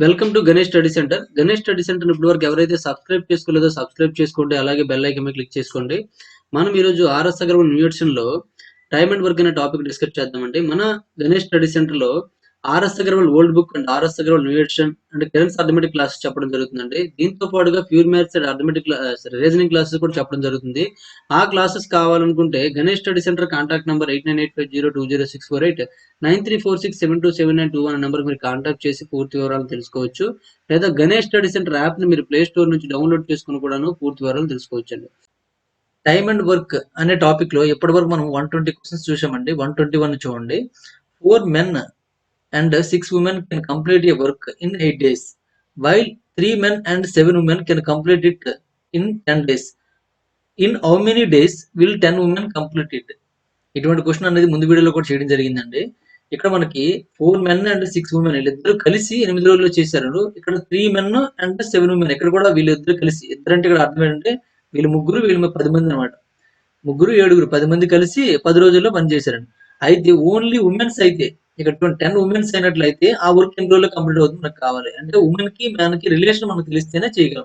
Welcome to Ganesh study centre. Ganesh study centre ఇప్పటి వరకు ఎవరైతే సబ్స్క్రైబ్ చేసుకోలేదో సబ్స్క్రైబ్ చేసుకోండి. అలాగే బెల్ ఐకాన్ మీద క్లిక్ చేసుకోండి. మనం ఈరోజు ఆర్ఎస్ అగర్వాల్ న్యూట్రిషన్ లో టైమ్ అండ్ వర్క్ అనే టాపిక్ డిస్కస్ చేద్దామండి. మన గణేష్ స్టడీ సెంటర్ లో RS Agarwal old book and RS Agarwal new edition and కెరెన్స్ అర్థమెటిక్ క్లాసెస్ చెప్పడం జరుగుతుందండి. దీంతో పాటుగా pure maths and arithmetic reasoning classes కూడా చెప్పడం జరుగుతుంది. ఆ క్లాసెస్ కావాలనుకుంటే Ganesh study centre contact number 8985020648 9346727921 అనే నెంబర్ మీరు కాంటాక్ట్ చేసి పూర్తి వివరాలు తెలుసుకోవచ్చు. లేదా గణేష్ స్టడీ సెంటర్ యాప్ ని మీరు ప్లే స్టోర్ నుంచి డౌన్లోడ్ చేసుకుని కూడాను పూర్తి వివరాలు తెలుసుకోవచ్చండి. టైమ్ అండ్ వర్క్ అనే టాపిక్ లో ఇప్పటి వరకు మనం 120 క్వశ్చన్స్ చూసామండి. 121 చూడండి. 4 men and 6 women can complete a work in 8 days, while 3 men and 7 women can complete it in 10 days. In how many days will 10 women complete it? ఇటువంటి question అనేది ముందు వీడియోలో కూడా చేయడం జరిగిందండి. ఇక్కడ మనకి 4 men and 6 women వీళ్ళిద్దరు కలిసి 8 రోజుల్లో చేశారు. ఇక్కడ 3 men and 7 women ఇక్కడ కూడా వీళ్ళిద్దరు కలిసి, ఇద్దరంటే ఇక్కడ అర్థం ఏంటంటే వీళ్ళు ముగ్గురు, వీళ్ళు 10 మంది అనమాట. ముగ్గురు 7 10 మంది కలిసి 10 రోజుల్లో పని చేశారండి. అయితే ఓన్లీ ఉమెన్స్ అయితే ఇక్కడ 10 ఉమెన్స్ అయినట్లయితే ఆ వర్క్ ఎన్ని రోజుల్లో కంప్లీట్ అవుతుంది మనకు కావాలి. అంటే ఉమెన్ కి మ్యాన్ కి రిలేషన్ మనకు తెలిస్తేనే చేయగలం.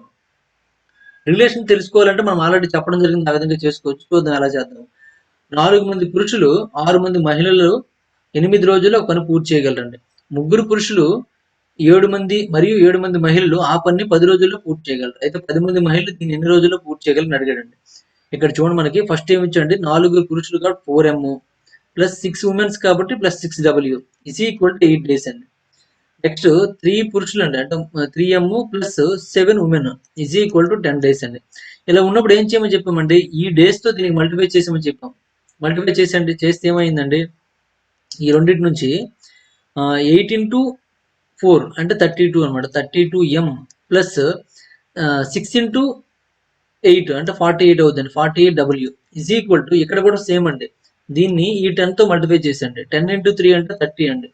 రిలేషన్ తెలుసుకోవాలంటే మనం ఆల్రెడీ చెప్పడం జరిగింది, ఆ విధంగా చేసుకోవచ్చు. చూద్దాం ఎలా చేద్దాం. 4 మంది పురుషులు 6 మంది మహిళలు 8 రోజుల్లో పని పూర్తి చేయగలరండి. ముగ్గురు పురుషులు 7 మంది మరియు 7 మంది మహిళలు ఆ పని 10 రోజుల్లో పూర్తి చేయగలరు. అయితే 10 మంది మహిళలు దీన్ని ఎన్ని రోజుల్లో పూర్తి చేయగలరని అడిగాడండి. ఇక్కడ చూడండి, మనకి ఫస్ట్ ఏమి ఇచ్చండి, 4 పురుషులు కాబట్టి 4m ప్లస్ 6 ఉమెన్స్ కాబట్టి plus 6w is equal to 8 days అండి. నెక్స్ట్ 3 పురుషులు అండి, అంటే 3m plus 7 women is equal to 10 days అండి. ఇలా ఉన్నప్పుడు ఏం చేయమని చెప్పామండి, ఈ డేస్ తో దీనికి మల్టిప్లై చేసామని చెప్పాం. మల్టిప్లై చేస్తే ఏమైందండి, ఈ రెండింటి నుంచి 8 into 4 అంటే 32 అనమాట. 32m ప్లస్ 6 into 8 అంటే 48 అవుతుంది. 48w ఈజ్ ఈక్వల్ టు, ఇక్కడ కూడా సేమ్ అండి, దీన్ని ఈ 10 తో మల్టిప్లై చేసండి. 10 into 3 అంటే 30 అండి.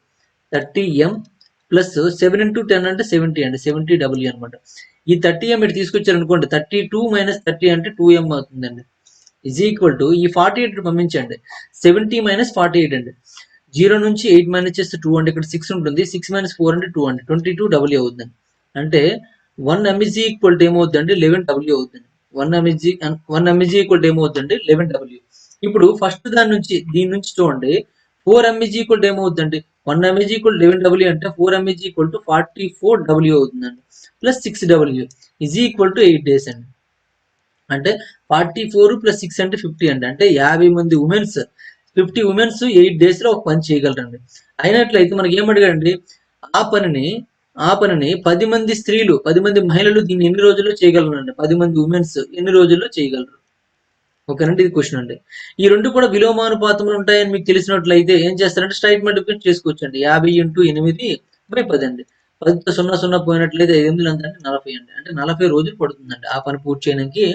30m ప్లస్ 7 into 10 అంటే 70 అండి. 70w అనమాట. ఈ 30m ఇటు తీసుకొచ్చారు అనుకోండి, 32 minus 30 అంటే 2m అవుతుందండి. ఈజ్ ఈక్వల్ టు ఈ 48 పంపించండి, 70 minus 48 అండి. 0 నుంచి 8 మైనస్ చేస్తే 2 అంటే ఇక్కడ 6 ఉంటుంది. 6 minus 4 అంటే 2 అండి. 22w అవుతుంది. అంటే 1m is equal to ఏమవుతుందండి, 11w అవుతుంది. 1m is equal to ఏమవుతుందండి, 11w. ఇప్పుడు ఫస్ట్ దీని నుంచి చూడండి, 4m is equal to ఏమవుతుందండి, 1m is equal to 11w అంటే 4m is equal to 44w అవుతుందండి. Plus 6w is equal to 8 days అండి. అంటే 44 ప్లస్ 6 అంటే 50 అండి. అంటే 50 మంది ఉమెన్స్, 50 ఉమెన్స్ 8 days లో ఒక పని చేయగలరండి. అయినట్లయితే మనకి ఏమడిగాడండి, ఆ పనిని 10 మంది స్త్రీలు, 10 మంది మహిళలు దీన్ని ఎన్ని రోజుల్లో చేయగలరండి. 10 మంది ఉమెన్స్ ఎన్ని రోజుల్లో చేయగలరు. ఓకేనండి, ఇది క్వశ్చన్ అండి. ఈ రెండు కూడా విలోమానుపాతంలో ఉంటాయని మీకు తెలిసినట్లయితే ఏం చేస్తారంటే స్ట్రైట్ మల్టిప్లికేషన్ చేసుకోవచ్చండి. 50 into 8/10 అండి. 10తో 0 పోయినట్లయితే 8 అంటే 40 అండి. అంటే 40 రోజులు పడుతుందండి ఆ పని పూర్తి చేయడానికి.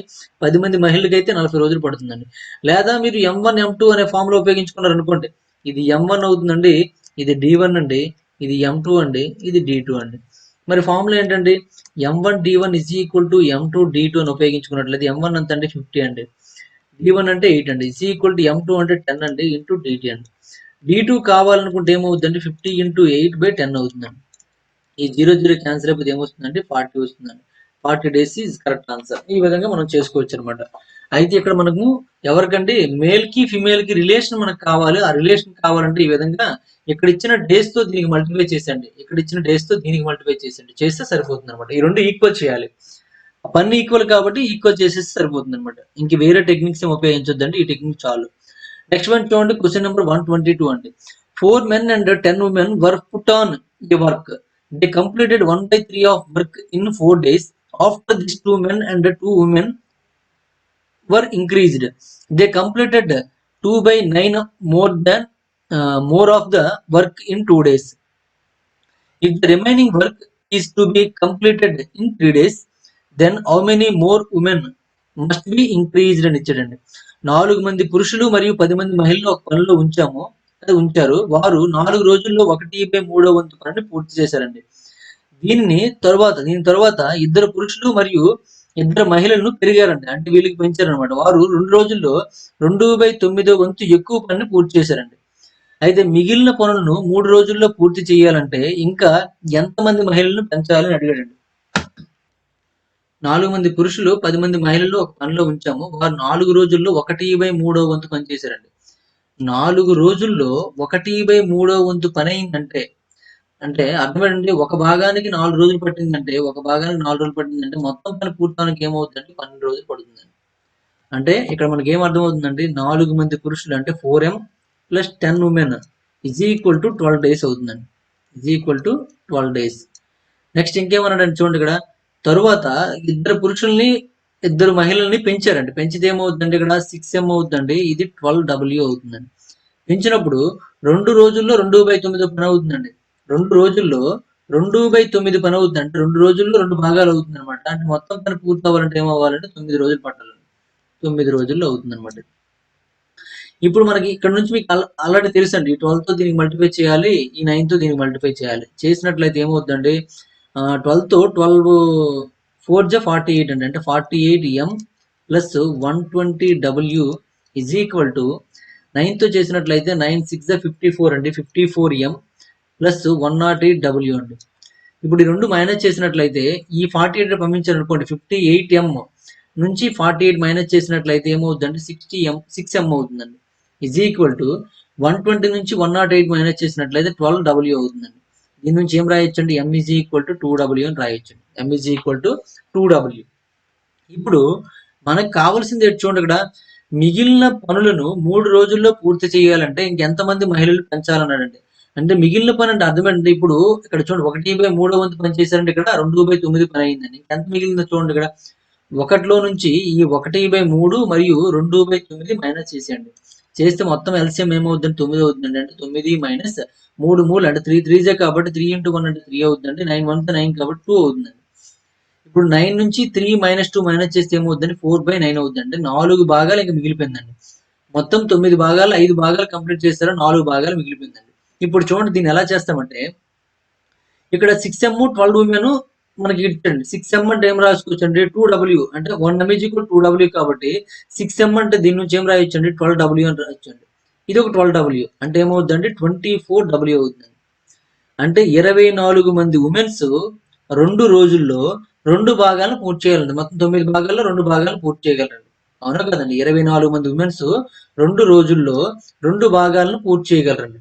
10 మంది మహిళలకి అయితే 40 రోజులు పడుతుందండి. లేదా మీరు M1 M2 అనే ఫార్ములా ఉపయోగించుకున్నారు అనుకోండి, ఇది M1 అవుతుందండి, ఇది D1 అండి, ఇది M2 అండి, ఇది D2 అండి. మరి ఫార్ములా ఏంటండి, M1 D1 is equal to M2 D2 అని ఉపయోగించుకున్నట్లయితే M1 ఎంత అండి, 50 అండి. D1 అంటే 8 అండి, is equal to M2 అంటే 10 అండి, ఇంటూ DT అండి. D2 కావాలనుకుంటే ఏమవుతుందండి, 50 into 8/10 అవుతుందండి. ఈ 0 క్యాన్సిల్ అయిపోతే ఏమొస్తుందండి, 40 వస్తుందండి. 40 days ఈజ్ కరెక్ట్ ఆన్సర్. ఈ విధంగా మనం చేసుకోవచ్చు అనమాట. అయితే ఇక్కడ మనము ఎవరికండి, మేల్ కి ఫిమేల్ కి రిలేషన్ మనకు కావాలి. ఆ రిలేషన్ కావాలంటే ఈ విధంగా ఇక్కడ ఇచ్చిన డేస్ తో దీనికి మల్టిప్లై చేసండి, ఇక్కడ ఇచ్చిన డేస్ తో దీనికి మల్టిప్లై చేస్తే సరిపోతుంది అనమాట. ఈ రెండు ఈక్వల్ చేయాలి. పన్ను ఈక్వల్ కాబట్టి ఈక్వల్ చేసేస్తే సరిపోతుంది అనమాట. ఇంక వేరే టెక్నిక్స్ ఏం ఉపయోగించొద్దండి, ఈ టెక్నిక్ చాలు. నెక్స్ట్ వన్ చూడండి, క్వశ్చన్ నెంబర్ 122 అండి. 4 men and 10 women were put on a work. They completed 1/3 of work in 4 days. After this, 2 men and 2 women were increased. They completed 2/9 more of the work in 2 days. If the remaining work is to be completed in 3 days, then how many more women must be increased అని ఇచ్చాడండి. 4 మంది పురుషులు మరియు 10 మంది మహిళలు ఒక పనిలో ఉంచారు. వారు 4 రోజుల్లో 1/3 వంతు పనిని పూర్తి చేశారండి. దీని తర్వాత 2 పురుషులు మరియు 2 మహిళలను పెరిగారండి. అంటే వీళ్ళకి పెంచారనమాట. వారు 2 రోజుల్లో 2/9 వంతు ఎక్కువ పనిని పూర్తి చేశారండి. అయితే మిగిలిన పనులను 3 రోజుల్లో పూర్తి చేయాలంటే ఇంకా ఎంతమంది మహిళలను పెంచాలని అడిగాడండి. 4 మంది పురుషులు, 10 మంది మహిళలు ఒక పనిలో ఉంచాము. వారు 4 రోజుల్లో 1/3 వంతు పని చేశారండి. 4 రోజుల్లో 1/3 వంతు పనయిందంటే, అంటే అర్థమేంటండి? ఒక భాగానికి 4 రోజులు పట్టిందంటే, ఒక భాగానికి 4 రోజులు పట్టిందంటే, మొత్తం పని పూర్తవడానికి ఏమవుతుందంటే 12 రోజులు పడుతుందండి. అంటే ఇక్కడ మనకేం అర్థమవుతుందండి? 4 మంది పురుషులు అంటే 4m + 10 ఉమెన్ = 12 డేస్ అవుతుందండి. = 12 డేస్. నెక్స్ట్ ఇంకేమన్నాడంటే చూడండి ఇక్కడ. తరువాత ఇద్దరు పురుషుల్ని, ఇద్దరు మహిళల్ని పెంచారండి. పెంచితే ఏమవుతుందండి ఇక్కడ 6m అవుతుందండి. ఇది 12W అవుతుందండి. పెంచినప్పుడు 2 రోజుల్లో 2/9 పని అవుతుందండి. 2 రోజుల్లో 2/9 పని అవుతుంది. అంటే 2 రోజుల్లో 2 భాగాలు అవుతుందన్నమాట. అంటే మొత్తం పని పూర్తవ్వాలంటే ఏమవ్వాలంటే 9 రోజులు పట్టాలండి. 9 రోజుల్లో అవుతుందన్నమాట. ఇప్పుడు మనకి ఇక్కడ నుంచి మీకు ఆల్రెడీ తెలుసండి. ఈ 12తో దీనికి మల్టిప్లై చేయాలి. ఈ 9తో దీనికి మల్టిప్లై చేయాలి. చేసినట్లయితే ఏమవుద్దండి 12తో 12 4 జా 48 అండి. అంటే 48m + 120w = 9తో చేసినట్లయితే 9 6 జా 54 అండి. 54m + 108w అండి. ఇప్పుడు ఈ 2 మైనస్ చేసినట్లయితే ఈ 48 పంపించారనుకోండి 58m నుంచి 48 మైనస్ చేసినట్లయితే ఏమవుతుందంటే 6m అవుతుందండి. = 120 నుంచి 108 మైనస్ చేసినట్లయితే 12w అవుతుందండి. దీని నుంచి ఏం రాయొచ్చండి? m = 2w అని రాయొచ్చండి. m = 2w. ఇప్పుడు మనకు కావాల్సింది ఏంటి చూడండి ఇక్కడ. మిగిలిన పనులను 3 రోజుల్లో పూర్తి చేయాలంటే ఇంకెంతమంది మహిళలు పెంచాలన్నాడండి. అంటే మిగిలిన పని అంటే అర్థమేంటంటే ఇప్పుడు ఇక్కడ చూడండి 1/3 వంతు పని చేశారంటే ఇక్కడ 2/9 పని అయిందండి. ఎంత మిగిలిందో చూడండి ఇక్కడ. 1లో నుంచి ఈ 1/3 మరియు 2/9 మైనస్ చేసేయండి. చేస్తే మొత్తం ఎల్సిఎం ఏమవుద్దండి 9 అవుతుందండి. అంటే 9 మైనస్ 3 మూలు అంటే 3 3 కాబట్టి 3 × 1 అంటే 3 అవుతుందండి. 9 1 9 కాబట్టి 2 అవుతుందండి. ఇప్పుడు 9 నుంచి 3 - 2 మైనస్ చేస్తే ఏమవుద్దండి 4/9 అవుద్దండి. 4 భాగాలు ఇంక మిగిలిపోయిందండి. మొత్తం 9 భాగాలు 5 భాగాలు కంప్లీట్ చేశారు. 4 భాగాలు మిగిలిపోయిందండి. ఇప్పుడు చూడండి దీన్ని ఎలా చేస్తామంటే ఇక్కడ 6m 12 ఉమెన్ మనకి ఇచ్చండి. 6m అంటే ఏం రాసుకోవచ్చండి 2w అంటే 1m = 2w కాబట్టి 6m అంటే దీని నుంచి ఏం రాయొచ్చండి 12w అని రాయొచ్చండి. ఇది ఒక 12w అంటే ఏమవుద్దండి 24w అవుతుంది. అంటే 24 మంది ఉమెన్స్ 2 రోజుల్లో 2 భాగాలను పూర్తి చేయాలండి. మొత్తం 9 భాగాల్లో 2 భాగాలు పూర్తి చేయగలరండి. అవునా కదండి? 24 మంది ఉమెన్స్ 2 రోజుల్లో 2 భాగాలను పూర్తి చేయగలరండి.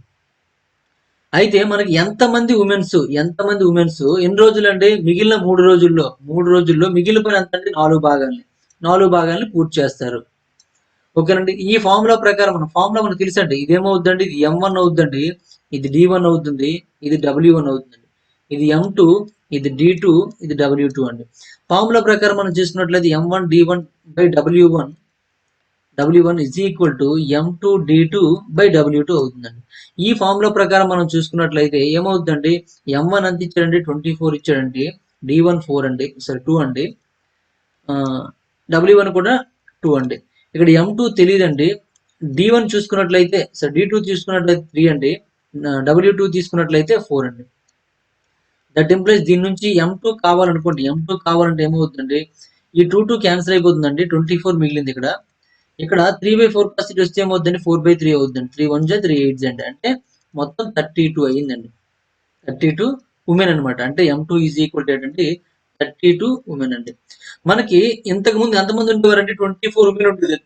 అయితే మనకి ఎంతమంది ఉమెన్స్ ఎన్ని రోజులండి? మిగిలిన 3 రోజుల్లో 3 రోజుల్లో మిగిలిన పని ఎంతండి? 4 భాగాల్ని. 4 భాగాల్ని పూర్తి చేస్తారు. ఓకేనండి. ఈ ఫార్ములా ప్రకారం మనకు తెలుసండి. ఇదేమవుద్దండి? ఇది m1 అవుద్దండి. ఇది d1 అవుతుంది. ఇది w1 అవుతుందండి. ఇది m2, ఇది d2, ఇది w2 అండి. ఫార్ములా ప్రకారం మనం చూసుకున్నట్లయితే m1 d1 w1 = m2 d2 w2 అవుతుందండి. ఈ ఫార్ములా ప్రకారం మనం చూసుకున్నట్లయితే ఏమవుతుందండి? m1 ఎంత ఇచ్చాడండి? 24 ఇచ్చాడండి. d1 4 అండి. సారీ 2 అండి. w1 కూడా 2 అండి. ఇక్కడ m2 తెలీదండి. d1 చూసుకున్నట్లయితే d2 తీసుకున్నట్లయితే 3 అండి. w2 తీసుకున్నట్లయితే 4 అండి. దట్ ఇంప్లైస్ దీని నుంచి m2 కావాలనుకోండి. m2 కావాలంటే ఏమవుతుందండి? ఈ 2 క్యాన్సిల్ అయిపోతుందండి. 24 మిగిలింది ఇక్కడ. ఇక్కడ 3/4 పర్సెంట్ వస్తే ఏమవుతుందండి 4/3 అవుతుందండి. 3 1 3 8 అండి. అంటే మొత్తం 32 అయ్యిందండి. 32 ఉమెన్ అనమాట. అంటే m2 = ఏంటంటే 32 ఉమెన్ అండి. మనకి ఇంతకు ముందు ఎంతమంది ఉండేవారంటే 24 ఉమెన్ ఉండేది.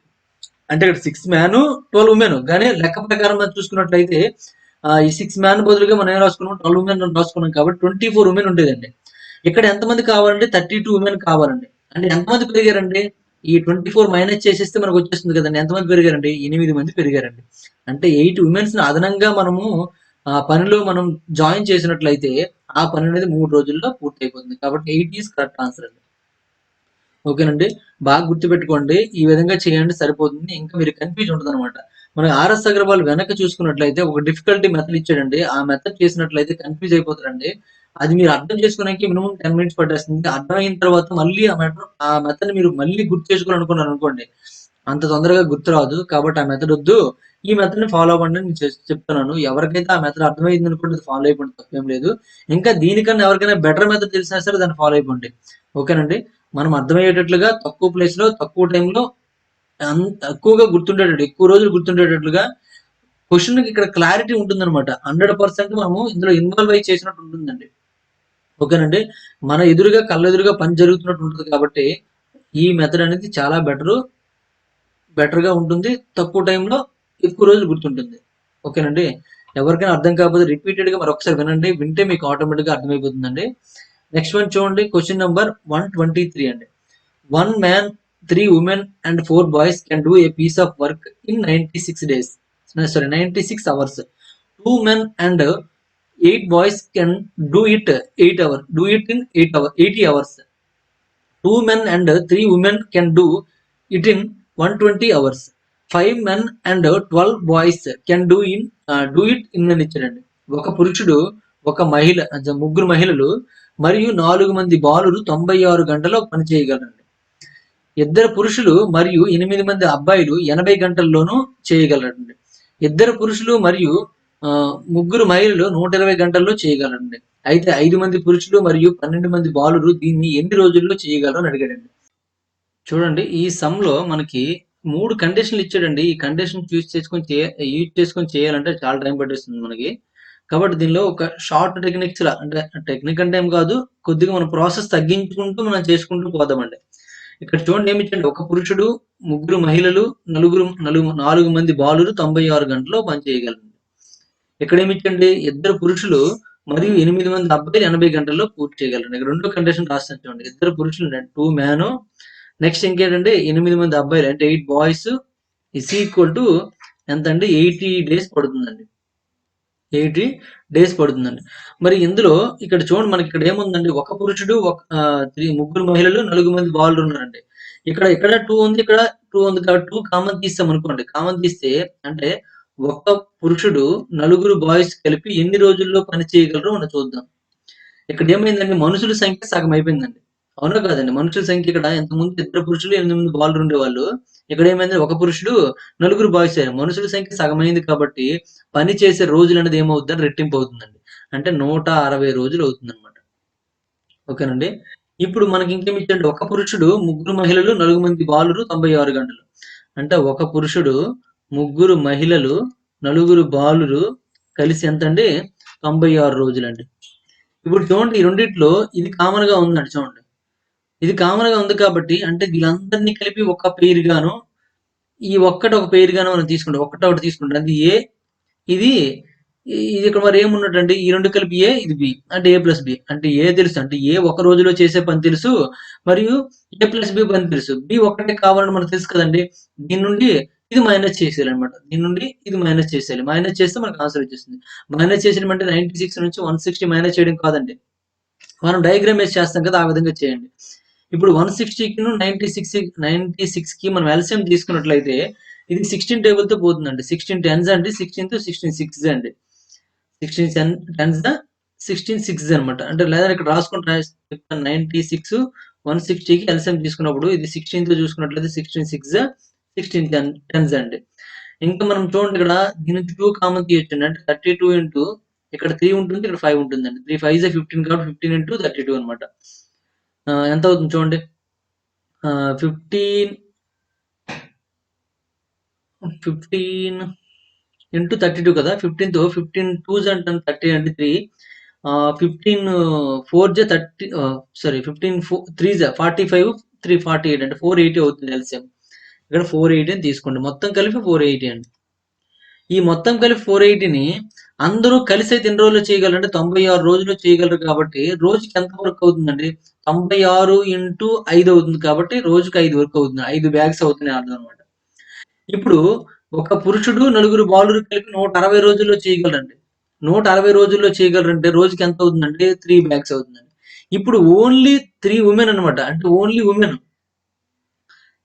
అంటే ఇక్కడ 6 మ్యాన్ 12 ఉమెన్. కానీ లెక్క ప్రకారం మనం చూసుకున్నట్లయితే ఈ 6 మ్యాన్ బదులుగా మనం ఏం రాసుకున్నాం 12 ఉమెన్ రాసుకున్నాం కాబట్టి 24 ఉమెన్ ఉండేదండి. ఇక్కడ ఎంతమంది కావాలంటే 32 ఉమెన్ కావాలండి. అంటే ఎంతమంది పెరిగారండి? ఈ 24 మైనస్ చేసేస్తే మనకు వచ్చేస్తుంది కదండి. ఎంతమంది పెరిగారండి? 8 మంది పెరిగారండి. అంటే 8 ఉమెన్స్ అదనంగా మనము పనిలో మనం జాయిన్ చేసినట్లయితే ఆ పని అనేది 3 రోజుల్లో పూర్తయిపోతుంది. కాబట్టి 8 ఈస్ కరెక్ట్ ఆన్సర్ అండి. ఓకేనండి. బాగా గుర్తుపెట్టుకోండి. ఈ విధంగా చేయండి సరిపోతుంది. ఇంకా మీరు కన్‌ఫ్యూజ్ ఉండదనమాట. మన ఆర్ఎస్ అగర్వాల్ వెనక చూసుకున్నట్లయితే ఒక డిఫికల్టీ మెథడ్ ఇచ్చాడండి. ఆ మెథడ్ చేసినట్లయితే కన్‌ఫ్యూజ్ అయిపోతారండి. అది మీరు అర్థం చేసుకోవడానికి మినిమమ్ 10 మినిట్స్ పట్టేస్తుంది. అర్థమైన తర్వాత మళ్ళీ ఆ మెథడ్‌ని మీరు మళ్ళీ గుర్తు చేసుకోవాలనుకున్నారనుకోండి, అంత తొందరగా గుర్తురాదు. కాబట్టి ఆ మెథడ్ వద్దు. ఈ మెథడ్‌ని ఫాలో అవ్వండి అని నేను చెప్తున్నాను. ఎవరికైతే ఆ మెథడ్ అర్థమైందనుకోండి అది ఫాలో అయిపోండి తప్పేం లేదు. ఇంకా దీనికన్నా ఎవరికైనా బెటర్ మెథడ్ తెలిసినా సరే దాన్ని ఫాలో అయిపోండి. ఓకేనండి. మనం అర్థమయ్యేటట్లుగా తక్కువ ప్లేస్‌లో తక్కువ టైంలో ఎక్కువగా గుర్తుండేటట్టు ఎక్కువ రోజులు గుర్తుండేటట్లుగా క్వశ్చన్ ఇక్కడ క్లారిటీ ఉంటుందన్నమాట. 100% మనము ఇందులో ఇన్వాల్వ్ అయ్యి చేసినట్టు ఉంటుందండి. ఓకేనండి. మన ఎదురుగా కళ్ళెదురుగా పని జరుగుతున్నట్టు ఉంటుంది కాబట్టి ఈ మెథడ్ అనేది చాలా బెటర్‌గా ఉంటుంది. తక్కువ టైంలో ఎక్కువ రోజులు గుర్తుంటుంది. ఓకేనండి. ఎవరికైనా అర్థం కాకపోతే రిపీటెడ్‌గా మరొకసారి వినండి. వింటే మీకు ఆటోమేటిక్‌గా అర్థమైపోతుందండి. నెక్స్ట్ వన్ చూడండి. క్వెషన్ నంబర్ 123 అండి. One man, 3 women and 4 boys can do a piece of work in 96 days. Sorry 96 hours. 2 men and 8 boys can do it in 80 hours. 2 men and 3 women can do it in 120 hours. 5 men and 12 boys can do it in అని ఇచ్చాడండి. ఒక పురుషుడు, ఒక మహిళ, ముగ్గురు మహిళలు మరియు 4 మంది బాలురు 96 గంటల్లో పని చేయగలరండి. ఇద్దరు పురుషులు మరియు 8 మంది అబ్బాయిలు 80 గంటల్లోనూ చేయగలరండి. ఇద్దరు పురుషులు మరియు ముగ్గురు మహిళలు 120 గంటల్లో చేయగలరండి. అయితే 5 మంది పురుషులు మరియు 12 మంది బాలురు దీన్ని ఎన్ని రోజుల్లో చేయగలరు అని అడిగాడండి. చూడండి ఈ సమ్‌లో మనకి 3 కండిషన్‌లు ఇచ్చాడండి. ఈ కండిషన్ యూజ్ చేసుకొని చేయాలంటే చాలా టైం పట్టేస్తుంది మనకి. కాబట్టి దీనిలో ఒక షార్ట్ టెక్నిక్స్‌లా అంటే టెక్నిక్ అంటే ఏం కాదు. కొద్దిగా మనం ప్రాసెస్ తగ్గించుకుంటూ మనం చేసుకుంటూ పోదామండి. ఇక్కడ చూడండి ఏమిచ్చాడు. ఒక పురుషుడు, ముగ్గురు మహిళలు, 4 మంది బాలురు 96 గంటల్లో పని చేయగలరు. ఇక్కడ ఏమిచ్చండి. ఇద్దరు పురుషులు మరియు 8 మంది అబ్బాయిలు 80 గంటల్లో పూర్తి చేయగలరు. ఇక్కడ రెండో కండిషన్ రాస్తాను చూడండి. ఇద్దరు పురుషులు 2 మ్యాను నెక్స్ట్ ఇంకేంటంటే 8 మంది అబ్బాయిలు అంటే 8 బాయ్స్ ఈస్ ఈక్వల్ టు ఎంతండి 80 డేస్ పడుతుందండి. 80 డేస్ పడుతుందండి. మరి ఇందులో ఇక్కడ చూడండి మనకి ఇక్కడ ఏముందండి. ఒక పురుషుడు, ముగ్గురు మహిళలు, 4 మంది బాలురున్నారండి. ఇక్కడ 2 ఉంది. ఇక్కడ 2 ఉంది కాబట్టి 2 కామన్ తీసామనుకోండి. కామన్ తీస్తే అంటే ఒక్క పురుషుడు, నలుగురు బాయ్స్ కలిపి ఎన్ని రోజుల్లో పని చేయగలరో మనం చూద్దాం. ఇక్కడ ఏమైందండి మనుషుల సంఖ్య సగం అయిపోయిందండి. అవునా కాదండి? మనుషుల సంఖ్య ఇక్కడ ఇంతకుముందు ఇద్దరు పురుషులు, 8 మంది బాలురుండేవాళ్ళు. ఇక్కడ ఏమైంది ఒక పురుషుడు, నలుగురు బాయ్స్ అయ్యారు. మనుషుల సంఖ్య సగమైంది కాబట్టి పని చేసే రోజులనేది ఏమవుద్దని రెట్టింపు అవుతుందండి. అంటే 160 రోజులు అవుతుందన్నమాట. ఓకేనండి. ఇప్పుడు మనకి ఇంకేమి ఇచ్చాడంటే ఒక పురుషుడు, ముగ్గురు మహిళలు, 4 మంది బాలురు 96 గంటలు. అంటే ఒక పురుషుడు, ముగ్గురు మహిళలు, నలుగురు బాలురు కలిసి ఎంతండి 96 రోజులండి. ఇప్పుడు చూడండి ఈ రెండిట్లో ఇది కామన్‌గా ఉందండి చూడండి. ఇది కామన్‌గా ఉంది కాబట్టి అంటే వీళ్ళందరిని కలిపి ఒక పెయిర్ గాను, ఈ ఒక్కటి ఒక పెయిర్ గాను మనం తీసుకుంటాం. ఒకటొకటి తీసుకుంటాం. అది ఏ, ఇది ఇది ఇక్కడ మరి ఏమున్నట్టండి ఈ 2 కలిపి ఏ, ఇది బి. అంటే ఏ ప్లస్ బి. అంటే ఏ తెలుసు. అంటే ఏ ఒక రోజులో చేసే పని తెలుసు. మరియు ఏ ప్లస్ బి పని తెలుసు. బి ఒక్కటే కావాలని మనకు తెలుసు కదండీ. దీని నుండి ఇది మైనస్ చేసేయాలన్నమాట. దీని నుండి ఇది మైనస్ చేసేయాలి. మైనస్ చేస్తే మనకు ఆన్సర్ వచ్చేస్తుంది. మైనస్ చేసేయడం అంటే 96 నుంచి 160 మైనస్ చేయడం కాదండి. మనం డయాగ్రామ్ వేసి చేస్తాం కదా! ఆ విధంగా చేయండి. ఇప్పుడు 160కిను 96కి మనం ఎల్‌సిఎం తీసుకున్నట్లయితే ఇది 16 టేబుల్‌తో పోతుందండి. 16 టెన్స్ అండి. 16 16 సిక్స్ అండి. 16 టెన్స్ 16 సిక్స్ అనమాట. అంటే లేదా ఇక్కడ రాసుకుంటే చెప్తాను 96 160కి ఎల్‌సిఎం తీసుకున్నప్పుడు ఇది 16తో చూసుకున్నట్లయితే 16 సిక్స్ 16 టెన్స్ అండి. ఇంకా మనం చూడండి ఇక్కడ దీని నుంచి 2 కామన్ తీయొచ్చండి. అంటే 32 ఇంటూ ఇక్కడ 3 ఉంటుంది. ఇక్కడ 5 ఉంటుందండి. 3 5 15 కాబట్టి 15 ఇంటూ 32 అనమాట. ఎంత అవుతుంది చూడండి. 15 ఇంటూ 32 కదా! 15 2s అంటే 30 అంటే 3 15 4 జా 30 సారీ 15 3 జా 45 3 48 అంటే 480 అవుతుంది ఎల్‌సిఎం. ఇక్కడ 480 అని తీసుకోండి. మొత్తం కలిపి 480 అండి. ఈ మొత్తం కలిపి 480ని అందరూ కలిసి అయితే ఎన్ని రోజుల్లో చేయగలరంటే 96 రోజుల్లో చేయగలరు కాబట్టి రోజుకి ఎంత వర్క్ అవుతుందండి? 96 ఇంటూ 5 అవుతుంది కాబట్టి రోజుకి 5 వర్క్ అవుతుంది. 5 బ్యాగ్స్ అవుతున్నాయి అర్థం అనమాట. ఇప్పుడు ఒక పురుషుడు, నలుగురు బాలురు కలిపి 160 రోజుల్లో చేయగలరండి. 160 రోజుల్లో చేయగలరంటే రోజుకి ఎంత అవుతుందంటే 3 బ్యాగ్స్ అవుతుందండి. ఇప్పుడు ఓన్లీ 3 వుమెన్ అనమాట. అంటే ఓన్లీ వుమెన్.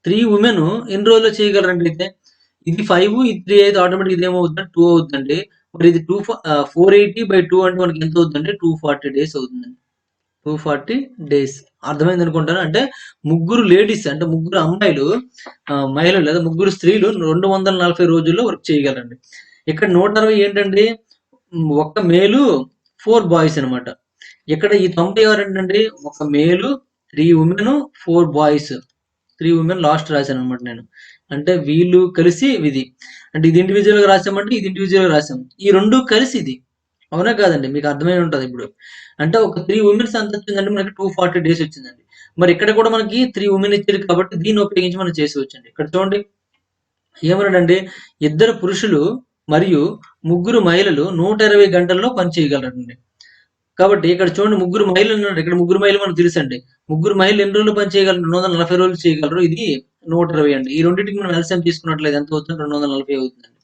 3 వుమెన్ ఎన్ని రోజుల్లో చేయగలరండి అయితే? ఇది 5 ఇది 3 అయితే ఆటోమేటిక్‌గా ఇదేమవుద్దంటే 2 అవుద్దండి. మరి ఇది 480/2 అంటే మనకి ఎంత అవుద్దంటే 240 డేస్ అవుతుందండి. 240 డేస్. అర్థమైందనుకుంటాను. అంటే ముగ్గురు లేడీస్ అంటే ముగ్గురు అమ్మాయిలు మహిళలు లేదా ముగ్గురు స్త్రీలు 240 రోజుల్లో వర్క్ చేయగలరండి. ఇక్కడ 160 ఏంటండి ఒక్క మేలు 4 బాయ్స్ అనమాట. ఇక్కడ ఈ 96 ఏంటండి ఒక మేలు, 3 వుమెన్, 4 బాయ్స్. 3 వుమెన్ లాస్ట్ రాశాననమాట నేను. అంటే వీళ్ళు కలిసి ఇది. అంటే ఇది ఇండివిజువల్‌గా రాసామంటే ఇది ఇండివిజువల్‌గా రాసాం. ఈ 2 కలిసి ఇది. అవునా కాదండి? మీకు అర్థమై ఉంటది ఇప్పుడు. అంటే ఒక 3 వుమెన్స్ ఎంతొచ్చిందంటే మనకి 240 డేస్ వచ్చిందండి. మరి ఇక్కడ కూడా మనకి 3 వుమెన్ ఇచ్చారు కాబట్టి దీన్ని ఉపయోగించి మనం చేసేయొచ్చండి. ఇక్కడ చూడండి ఏమన్నాడండి, ఇద్దరు పురుషులు మరియు ముగ్గురు మహిళలు 120 గంటల్లో పని చేయగలరండి. కాబట్టి ఇక్కడ చూడండి ముగ్గురు మహిళలున్నారు. ఇక్కడ ముగ్గురు మహిళలు మనకు తెలుసండి. ముగ్గురు మహిళలు ఎన్ని రోజులు పని చేయగలరు? 240 రోజులు చేయగలరు. ఇది 120 అండి. ఈ రెండిటికి మనం ఎల్‌సిఎం తీసుకున్నట్లయితే ఎంత అవుతుంది? 240 అవుతుందండి.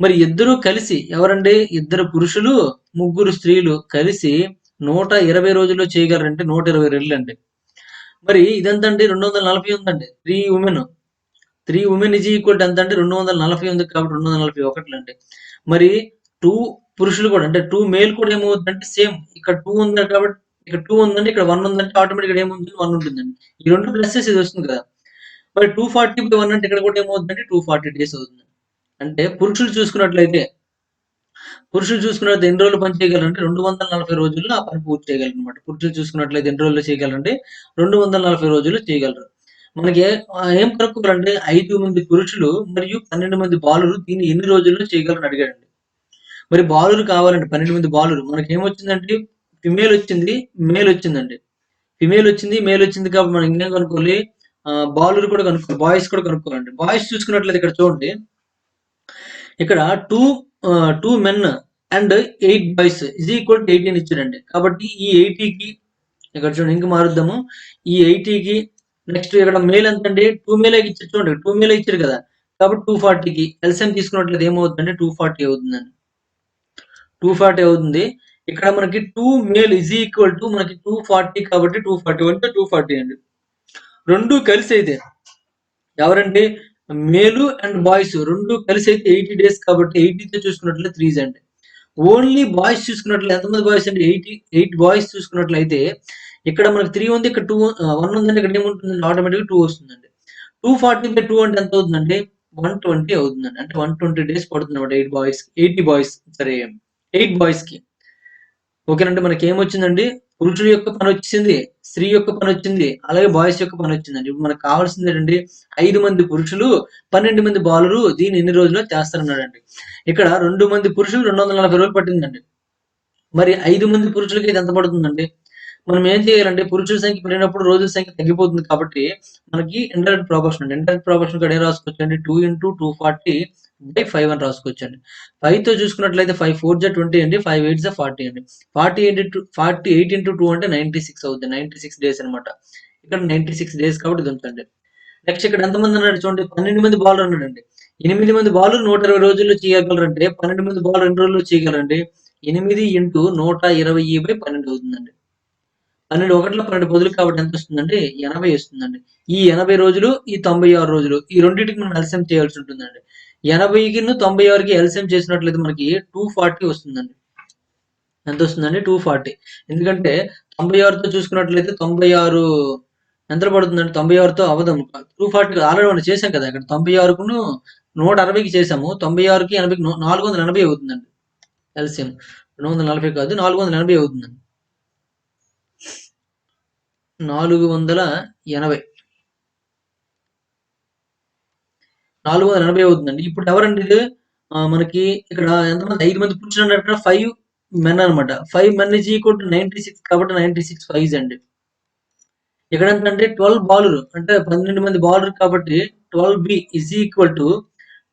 మరి ఇద్దరు కలిసి ఎవరండి? ఇద్దరు పురుషులు, ముగ్గురు స్త్రీలు కలిసి 120 రోజుల్లో చేయగలరంటే 120 రెళ్ళండి. మరి ఇదెంతండి? 240 ఉందండి. 3 women. 3 women is equal to ఎంతంటే 240 ఉంది కాబట్టి 241 మరి 2 పురుషులు కూడా అంటే 2 మేల్ కూడా ఏమవుతుందంటే సేమ్ ఇక్కడ 2 ఉంది కాబట్టి ఇక్కడ 2 ఉందండి. ఇక్కడ 1 ఉందంటే ఆటోమేటిక్‌గా ఏముంటుంది? 1 ఉంటుందండి. ఈ 2 ప్లస్ చేసి ఇది వస్తుంది కదా! మరి 240/1 అంటే ఇక్కడ కూడా ఏమవుతుందంటే 240 డేస్ అవుతుంది. అంటే పురుషులు చూసుకున్నట్లయితే ఎన్ని రోజులు పని చేయగలరంటే 240 రోజుల్లో ఆ పని పూర్తి చేయగలరనమాట. పురుషులు చూసుకున్నట్లయితే ఎన్ని రోజుల్లో చేయగలరంటే 240 రోజుల్లో చేయగలరు. మనకి ఏం కనుక్కోవాలంటే 5 మంది పురుషులు మరియు 12 మంది బాలురు దీన్ని ఎన్ని రోజుల్లో చేయగలరని అడిగాడండి. మరి బాలురు కావాలండి 12 మంది బాలురు. మనకేమొచ్చిందంటే ఫిమేల్ వచ్చింది, మేల్ వచ్చిందండి. ఫిమేల్ వచ్చింది, మేల్ వచ్చింది కాబట్టి మనం ఇంకేం కనుక్కోవాలి బాలురు కూడా కనుక్కోవాలి. బాయ్స్ కూడా కనుక్కోవాలండి. బాయ్స్ చూసుకున్నట్లయితే ఇక్కడ చూడండి ఇక్కడ 2 men and 8 boys is equal to 18 ఇచ్చాడండి. కాబట్టి ఈ 80కి ఇక్కడ చూడండి ఇంక మారుద్దాము. ఈ 80కి నెక్స్ట్ ఇక్కడ మేల్ ఎంతండి? 2 మేలే ఇచ్చారు చూడండి. 2 మేలే ఇచ్చారు కదా! కాబట్టి 240కి ఎల్‌సిఎం తీసుకున్నట్లయితే ఏమవుతుందంటే 240 అవుతుందండి. 240 అవుతుంది. ఇక్కడ మనకి 2 మేల్ ఈజ్ ఈక్వల్ టు మనకి 240 కాబట్టి 240 అంటే 240 అండి. 2 కలిసైతే ఎవరండి? మేలు అండ్ బాయ్స్ 2 కలిసైతే 80 డేస్ కాబట్టి 80తో చూసుకున్నట్లయితే 3 అండి. ఓన్లీ బాయ్స్ చూసుకున్నట్లయితే ఎంతమంది బాయ్స్ అండి? 8 బాయ్స్ చూసుకున్నట్లయితే ఇక్కడ మనకు 3 ఉంది. ఇక్కడ 1 ఉందండి. ఇక్కడ ఏముంటుందండి? ఆటోమేటిక్‌గా 2 వస్తుందండి. 240/2 అంటే ఎంత అవుతుందండి? 120 అవుతుందండి. అంటే 120 డేస్ పడుతుందన్నమాట 80 బాయ్స్ సారీ 8 బాయ్స్‌కి. ఓకేనండి. మనకేమొచ్చిందండి? పురుషుడి యొక్క పనొచ్చేసింది. స్త్రీ యొక్క పనొచ్చింది. అలాగే బాయ్స్ యొక్క పనొచ్చిందండి. ఇప్పుడు మనకు కావాల్సిందేంటండి? 5 మంది పురుషులు, 12 మంది బాలురు దీన్ని ఎన్ని రోజుల్లో చేస్తారన్నాడండి. ఇక్కడ 2 మంది పురుషులు 240 రోజులు పట్టిందండి. మరి 5 మంది పురుషులకి ఇది ఎంత పడుతుందండి? మనం ఏం చేయాలంటే పురుషుల సంఖ్య పెరిగినప్పుడు రోజుల సంఖ్య తగ్గిపోతుంది కాబట్టి మనకి ఇండైరెక్ట్ ప్రపోర్షన్ అండి. ఇండైరెక్ట్ ప్రపోర్షన్ ఇక్కడ ఏం రాసుకోవచ్చండి 2 240/5 అని రాసుకోవచ్చండి. 5తో చూసుకున్నట్లయితే 5 4 జా 20 అండి. 5 8 జా 40 అండి. 48 ఇంటూ 2 అంటే 96 అవుద్ది. 96 డేస్ అన్నమాట. ఇక్కడ 96 డేస్ కాబట్టి ఇది ఉంచండి. నెక్స్ట్ ఇక్కడ ఎంతమంది అన్నాడు చూడండి 12 మంది బౌలర్ అన్నాడండి. 8 మంది బౌలర్ 120 రోజుల్లో చేయగలరంటే 12 మంది బౌలర్ ఎన్ని రోజుల్లో చేయగలరండి? 8 ఇంటూ 120/12 అవుతుందండి. 12 ఒకటిలో 12 పొదులు కాబట్టి ఎంతొస్తుందండి? 80 వస్తుందండి. ఈ 80 రోజులు, ఈ 96 రోజులు ఈ రెండిటికి మనం ఎల్‌సిఎం చేయాల్సి ఉంటుందండి. 80కిను 96కి ఎల్‌సిఎం చేసినట్లయితే మనకి 240 వస్తుందండి. ఎంతొస్తుందండి? 240 ఎందుకంటే 96తో చూసుకున్నట్లయితే 96 ఎంతలో పడుతుందండి? 96తో అవ్వదు. 240 ఆల్రెడీ మనం చేసాం కదా! ఇక్కడ 96కును 160కి చేసాము. 96కి 80కి 480 అవుతుందండి ఎల్‌సిఎం. 240 కాదు 480 అవుతుందండి. 480 480 అవుతుందండి. ఇప్పుడు ఎవరండి ఇది? మనకి ఇక్కడ ఎంతమంది 5 మంది పురుషులున్నారు. 5 మెన్ అన్నమాట. 5 మెన్ ఈజ్ ఈక్వల్ టు 96 కాబట్టి 96 ఫైవ్స్ అండి. ఇక్కడెంతంటే 12 బాలురు. అంటే 12 మంది బాలురు కాబట్టి 12 is equal to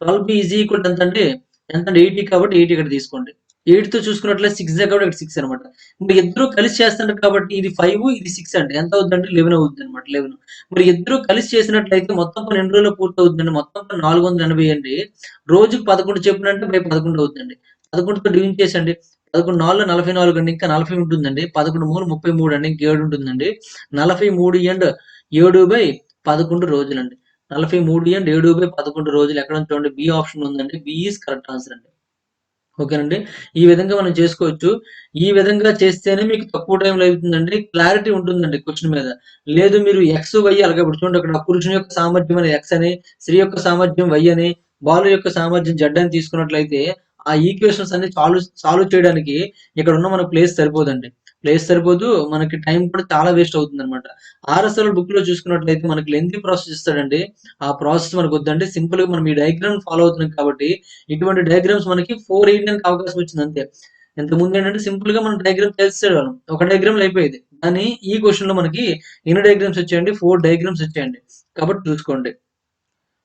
12 is equal to ఎంతంటే ఎంతండి 80 కాబట్టి 80 ఇక్కడ తీసుకోండి. 8తో చూసుకున్నట్లయితే 6 కాబట్టి ఇక్కడ 6 అనమాట. ఇప్పుడు ఇద్దరు కలిసి చేస్తున్నారు కాబట్టి ఇది 5 ఇది 6 అండి. ఎంత అవుద్దంటే 11 అవుద్దనమాట 11. మరి ఇద్దరు కలిసి చేసినట్లయితే మొత్తం పని ఎన్ని రోజుల్లో పూర్తవుద్దండి? మొత్తం పని 480 అండి. రోజుకి 11 చొప్పున అంటే బై 11 అవుద్దండి. 11తో డివిజన్ చేసండి. 11 నాలుగులో 44 అండి. ఇంకా 40 ఉంటుందండి. 11 మూలు 33 అండి. ఇంక 7 ఉంటుందండి. 43/7/11 రోజులండి. 43/7/11 రోజులు ఎక్కడ ఉంది చూడండి. బి ఆప్షన్ ఉందండి. బి ఈస్ కరెక్ట్ ఆన్సర్ అండి. ఓకేనండి. ఈ విధంగా మనం చేసుకోవచ్చు. ఈ విధంగా చేస్తేనే మీకు తక్కువ టైంలో అయితుందండి. క్లారిటీ ఉంటుందండి క్వెషన్ మీద. లేదు మీరు ఎక్స్, వై అలాగే ఇప్పుడు చూడండి అక్కడ పురుషుని యొక్క సామర్థ్యం అని ఎక్స్ అని, స్త్రీ యొక్క సామర్థ్యం వై అని, బాలుర యొక్క సామర్థ్యం జెడ్ అని తీసుకున్నట్లయితే ఆ ఈక్వేషన్స్ అన్ని సాల్వ్ చేయడానికి ఇక్కడున్న మన ప్లేస్ సరిపోదండి. ప్లేస్ సరిపోదు. మనకి టైం కూడా చాలా వేస్ట్ అవుతుందనమాట. ఆర్ఎస్ఎల్ బుక్‌లో చూసుకున్నట్లయితే మనకి లెంథీ ప్రాసెస్ ఇస్తాడండి. ఆ ప్రాసెస్ మనకొద్దండి. సింపుల్‌గా మనం ఈ డయాగ్రామ్ ఫాలో అవుతున్నాం కాబట్టి, ఇటువంటి డయాగ్రామ్స్ మనకి 4 ఎయడానికి అవకాశం వచ్చింది అంతే. ఇంతకుముందేంటంటే సింపుల్‌గా మనం డయాగ్రామ్ చేసేసేవాళ్ళం. ఒక డయాగ్రామ్‌లో అయిపోయేది. కానీ ఈ క్వెషన్‌లో మనకి ఎన్ని డయాగ్రామ్స్ వచ్చాయండి? 4 డయాగ్రామ్స్ వచ్చాయండి. కాబట్టి చూసుకోండి.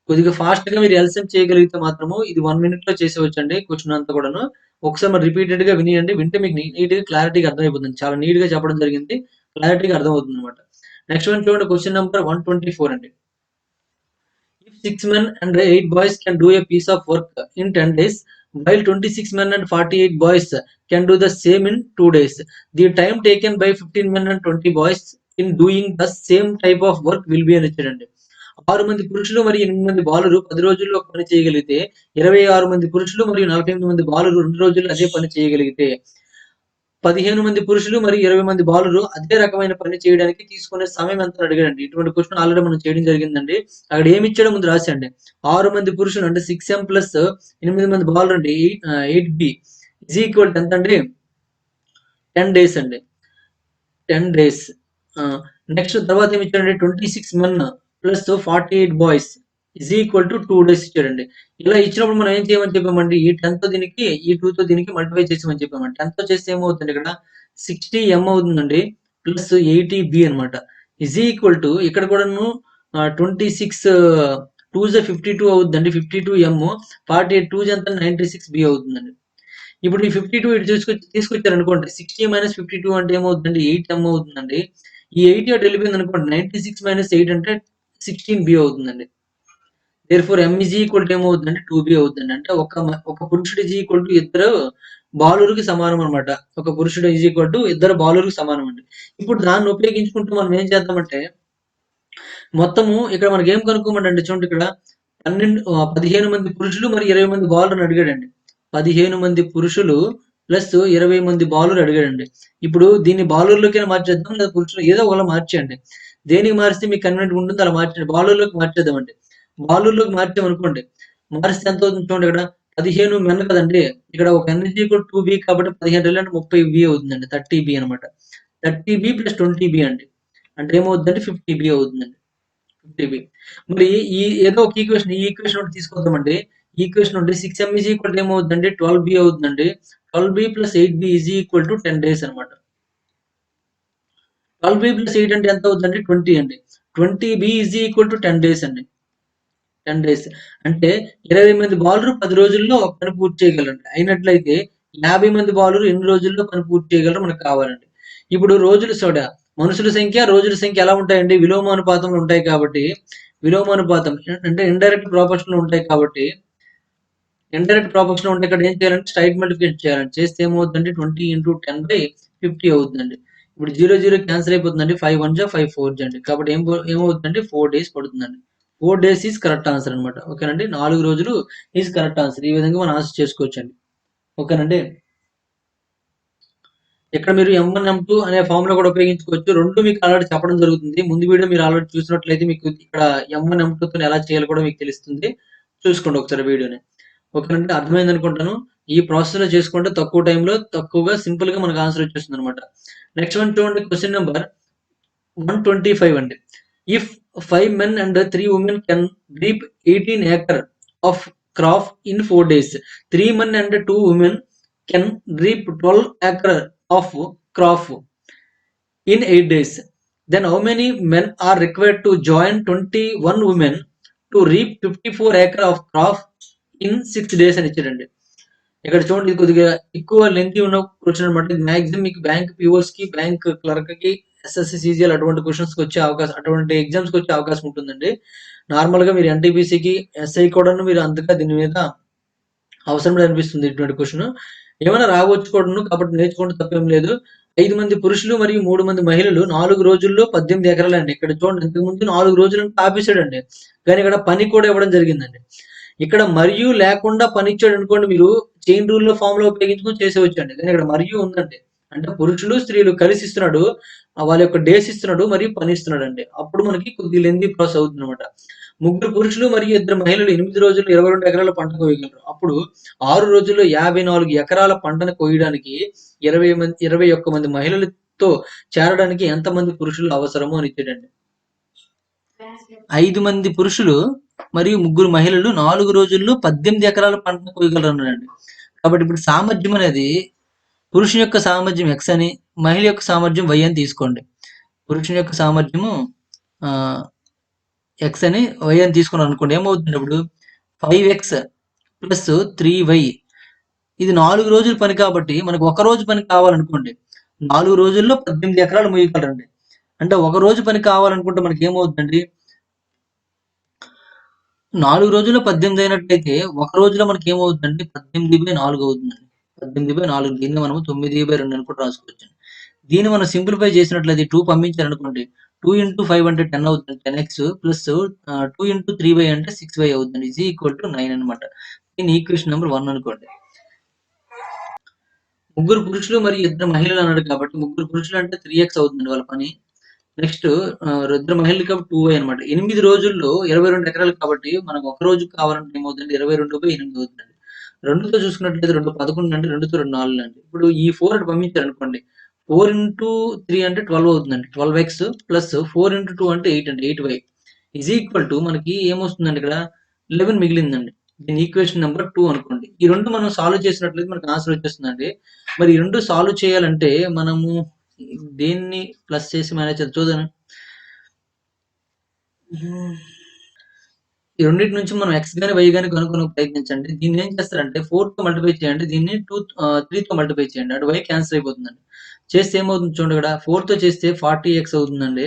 కొద్దిగా ఫాస్ట్‌గా మీరు ఎల్‌సిఎం చేయగలిగితే మాత్రము ఇది 1 మినిట్‌లో చేసేయొచ్చండి క్వెషన్ అంతా కూడాను. ఒకసారి మరి రిపీటెడ్‌గా వినియండి. వింటే మీకు నీట్‌గా క్లారిటీగా అర్థమైపోతుంది. చాలా నీట్‌గా చెప్పడం జరిగింది. క్లారిటీగా అర్థమవుతుందన్నమాట. నెక్స్ట్ వన్ చూడండి క్వెషన్ నంబర్ 124 అండి. If 6 men and 8 boys can do a piece of work in 10 days, while 26 men and 48 boys can do the same in 2 days, the time taken by 15 men and 20 boys in doing the same type of work will be అని ఇచ్చాడండి. 6 మంది పురుషులు మరియు 8 మంది బాలురు 10 రోజుల్లో ఒక పని చేయగలిగితే, 26 మంది పురుషులు మరియు 48 మంది బాలురు 2 రోజుల్లో అదే పని చేయగలిగితే, 15 మంది పురుషులు మరియు 20 మంది బాలురు అదే రకమైన పని చేయడానికి తీసుకునే సమయం ఎంత అని అడిగాడండి. ఇటువంటి క్వెషన్ ఆల్రెడీ మనం చేయడం జరిగిందండి. అక్కడ ఏమి ఇచ్చాడో ముందు రాసేయండి. 6 మంది పురుషులు అంటే 6m ప్లస్ 8 మంది బాలురు అండి. 8b ఈజ్ ఈక్వల్ టు ఎంతండి? 10 డేస్ అండి. 10 డేస్. నెక్స్ట్ తర్వాత ఏమి ఇచ్చాడండి? 26 men plus 48 boys is equal to 2 days ఇచ్చాడండి. ఇలా ఇచ్చినప్పుడు మనం ఏం చేయమని చెప్పామండి? ఈ 10తో దీనికి, ఈ 2తో దీనికి మల్టిప్లై చేసేయమని చెప్పామండి. 10తో చేస్తే ఏమవుతుందండి ఇక్కడ 60m అవుతుందండి. ప్లస్ 80b అనమాట. ఈజ్ ఈక్వల్ టు ఇక్కడ కూడాను 26 2 జా 52 అవుద్దండి. 52m 48 2 జా ఎంత 96b అవుతుందండి. ఇప్పుడు ఈ 52 ఇటు తీసుకొచ్చారనుకోండి. 60 - 52 అంటే ఏమవుతుందండి? 8m అవుతుందండి. ఈ 80 అటు వెళ్ళిపోయిందనుకోండి. 96 - 8 అంటే 16b అవుతుందండి. Therefore m is equal to ఏమవుతుందంటే 2b అవుతుందండి. అంటే ఒక పురుషుడు ఈజ్ ఈక్వల్ టు ఇద్దరు బాలురికి సమానం అనమాట. ఒక పురుషుడు ఈజ్ ఈక్వల్ టు ఇద్దరు బాలురికి సమానం అండి. ఇప్పుడు దాన్ని ఉపయోగించుకుంటూ మనం ఏం చేద్దామంటే, మొత్తము ఇక్కడ మనకేం కనుక్కోమంటే చూడండి ఇక్కడ 15 మంది పురుషులు మరియు 20 మంది బాలురని అడిగాడండి. 15 మంది పురుషులు ప్లస్ 20 మంది బాలురు అడిగాడండి. ఇప్పుడు దీన్ని బాలుర్లోకైనా మార్చేద్దాం లేదా పురుషులు ఏదో ఒకలా మార్చేయండి. దేనికి మారిస్తే మీకు కన్వీనియంట్‌గా ఉంటుందో అలా మార్చండి. బాలుర్లోకి మార్చేద్దామండి. బాలుర్లోకి మార్చామనుకోండి. మారిస్తే ఎంత అవుతుంది చూడండి ఇక్కడ 15 మెన్ కదండీ! ఇక్కడ ఒక n ఈజ్ ఈక్వల్ 2b కాబట్టి 15 రెళ్ళంటే 30b అవుతుందండి. 30b అనమాట. 30b ప్లస్ 20b అండి. అంటే ఏమవుద్దంటే 50b అవుతుందండి. 50b. మరి ఈ ఏదో ఒక ఈక్వేషన్, ఈ ఈక్వేషన్ ఒకటి తీసుకొద్దామండి. ఈ ఈక్వేషన్ నుండి 6m is equal to ఏమవుద్దండి 12b అవుతుందండి. 12b plus 8b is equal to 10 days అనమాట. 12b ప్లస్ 8 అంటే ఎంత అవుతుందండి? 20 అండి. 20b is equal to 10 days అండి. 10 డేస్. అంటే 20 మంది బాలురు 10 రోజుల్లో ఒక పని పూర్తి చేయగలరండి. అయినట్లయితే 50 మంది బాలురు ఎన్ని రోజుల్లో పని పూర్తి చేయగలరో మనకు కావాలండి. ఇప్పుడు మనుషుల సంఖ్య, రోజుల సంఖ్య ఎలా ఉంటాయండి? విలోమానుపాతంలో ఉంటాయి కాబట్టి, విలోమానుపాతం అంటే ఇండైరెక్ట్ ప్రపోర్షన్‌లో ఉంటాయి కాబట్టి, ఇండైరెక్ట్ ప్రపోర్షన్‌లో ఉంటే ఇక్కడ ఏం చేయాలంటే స్ట్రెయిట్ మల్టిప్లికేషన్ చేయాలండి. చేస్తే ఏమవుద్దంటే 20 × 10/50 అవుతుందండి. ఇప్పుడు 0, 0 క్యాన్సెల్ అయిపోతుందండి. 5 1 జా 5 4 జా అండి. కాబట్టి ఏమవుతుందంటే 4 డేస్ పడుతుందండి. 4 డేస్ ఈస్ కరెక్ట్ ఆన్సర్ అనమాట. ఓకేనండి. 4 రోజులు ఈస్ కరెక్ట్ ఆన్సర్. ఈ విధంగా మనం ఆన్సర్ చేసుకోవచ్చండి. ఓకేనండి. ఇక్కడ మీరు M1, M2 అనే ఫార్ములా కూడా ఉపయోగించుకోవచ్చు. 2 మీకు ఆల్రెడీ చెప్పడం జరుగుతుంది. ముందు వీడియో మీరు ఆల్రెడీ చూసినట్లయితే మీకు ఇక్కడ M1, M2తోని ఎలా చేయాలో కూడా మీకు తెలుస్తుంది. చూసుకోండి ఒకసారి వీడియోని. ఓకేనండి. అర్థమైందనుకుంటాను. ఈ ప్రాసెస్‌లో చేసుకుంటే తక్కువ టైంలో, తక్కువగా సింపుల్‌గా మనకు ఆన్సర్ వచ్చేస్తుందనమాట. నెక్స్ట్ వన్ చూడండి క్వెషన్ నంబర్ 125 అండి. If 5 men and 3 women can reap 18 acre of crop in 4 days. 3 men and 2 women can reap 12 acre of crop in 8 days. Then how many men are required to join 21 women to reap 54 acre of crop in 6 days అని ఇచ్చాడండి. ఇక్కడ చూడండి ఇది కొద్దిగా ఎక్కువ lengthy ఉన్న question అనమాట. ఇది మాక్సిమం మీకు బ్యాంక్ పీఓస్‌కి, బ్యాంక్ క్లర్క్‌కి, ఎస్ఎస్‌సి, సీజీఎల్ అటువంటి క్వెషన్స్‌కి వచ్చే అవకాశం అటువంటి ఎగ్జామ్స్‌కి వచ్చే అవకాశం ఉంటుందండి. నార్మల్‌గా మీరు ఎన్‌టీపీసీకి, ఎస్ఐ కూడాను మీరు అంతగా దీని మీద అవసరం లేదనిపిస్తుంది ఇటువంటి క్వెషన్. ఏమైనా రావచ్చు కూడాను. కాబట్టి నేర్చుకోవడం తప్పేం లేదు. 5 మంది పురుషులు మరియు 3 మంది మహిళలు 4 రోజుల్లో 18 ఎకరాలండి. ఇక్కడ చూడండి ఇంతకుముందు 4 రోజులంటే ఆపేసాడండి. కానీ ఇక్కడ పని కూడా ఇవ్వడం జరిగిందండి. ఇక్కడ మరియు లేకుండా పని ఇచ్చాడనుకోండి మీరు చైన్ రూల్‌లో ఫార్ములా ఉపయోగించుకొని చేసేయొచ్చండి. కానీ ఇక్కడ మరియు ఉందండి. అంటే పురుషులు, స్త్రీలు కలిసి ఇస్తున్నాడు. వాళ్ళ యొక్క డేస్ ఇస్తున్నాడు మరియు పని ఇస్తున్నాడండి. అప్పుడు మనకి కొద్దిగా లెంథీ ప్రాసెస్ అవుతుందన్నమాట. ముగ్గురు పురుషులు మరియు ఇద్దరు మహిళలు 8 రోజుల్లో 22 ఎకరాల పంట కోయగలరు. అప్పుడు 6 రోజుల్లో 54 ఎకరాల పంటను కోయడానికి 21 మంది మహిళలు తో చేరడానికి ఎంతమంది పురుషులు అవసరము అని ఇచ్చాడండి. 5 మంది పురుషులు మరియు 3 మహిళలు 4 రోజుల్లో 18 ఎకరాల పంటను కోయగలరన్నాడండి. కాబట్టి ఇప్పుడు సామర్థ్యం అనేది పురుషుని యొక్క సామర్థ్యం ఎక్స్ అని, మహిళ యొక్క సామర్థ్యం వై అని తీసుకోండి. పురుషుని యొక్క సామర్థ్యము ఎక్స్ అని, వై అని తీసుకున్నాం అనుకోండి. ఏమవుతుంది ఇప్పుడు 5x ప్లస్ 3y, ఇది 4 రోజుల పని కాబట్టి మనకు ఒక రోజు పని కావాలనుకోండి. 4 రోజుల్లో 18 ఎకరాలు మోయగలరండి. అంటే ఒక రోజు పని కావాలనుకుంటే మనకి ఏమవుతుందండి, 4 రోజుల్లో 18 అయినట్టయితే ఒక రోజులో మనకి ఏమవుతుందంటే 18/4 అవుతుందండి. 18/4 దీన్ని మనం 9/2 అని కూడా రాసుకోవచ్చు. దీన్ని మనం సింప్లిఫై చేసినట్లయితే 2 పంపించారనుకోండి, 2 ఇంటూ 5 అంటే 10 అవుతుంది. 10x ప్లస్ 2 ఇంటూ 3y అంటే 6y అవుతుంది. ఈజ్ ఈక్వల్ టు 9 అనమాట. దీన్ని ఈక్వేషన్ నెంబర్ 1 అనుకోండి. 3 పురుషులు మరియు 2 మహిళలు అన్నాడు కాబట్టి 3 పురుషులు అంటే 3x అవుతుంది వాళ్ళ పని. నెక్స్ట్ 2 మహిళలు కాబట్టి 2y అనమాట. 8 రోజుల్లో 22 ఎకరాలు కాబట్టి మనకు ఒక రోజు కావాలంటే ఏమవుతుంది, 22/8 అవుతుందండి. 2తో చూసుకున్నట్లయితే 2 11 అంటే 2తో 2 4 అండి. ఇప్పుడు ఈ 4 అటు పంపించారనుకోండి, 4 ఇంటూ 3 అంటే 12 అవుతుందండి. 12x ప్లస్ 4 ఇంటూ 2 అంటే 8 అండి. 8y ఈజ్ ఈక్వల్ టు మనకి ఏమొస్తుందండి ఇక్కడ 11 మిగిలిందండి. దీని ఈక్వేషన్ నెంబర్ 2 అనుకోండి. ఈ 2 మనం సాల్వ్ చేసినట్లయితే మనకు ఆన్సర్ వచ్చేస్తుందండి. మరి ఈ 2 సాల్వ్ చేయాలంటే మనము దేన్ని ప్లస్ చేసి మైనస్ చేద్దాం చూద్దాం. ఈ రెండిటి నుంచి మనం x గాని, y గాని కనుక్కోవడానికి ప్రయత్నించండి. దీన్ని ఏం చేస్తారంటే 4తో మల్టిప్లై చేయండి. దీన్ని 3తో మల్టిప్లై చేయండి. అటు y క్యాన్సిల్ అయిపోతుందండి. చేస్తే ఏమవుతుంది చూడండి ఇక్కడ 4తో చేస్తే 40x అవుతుందండి.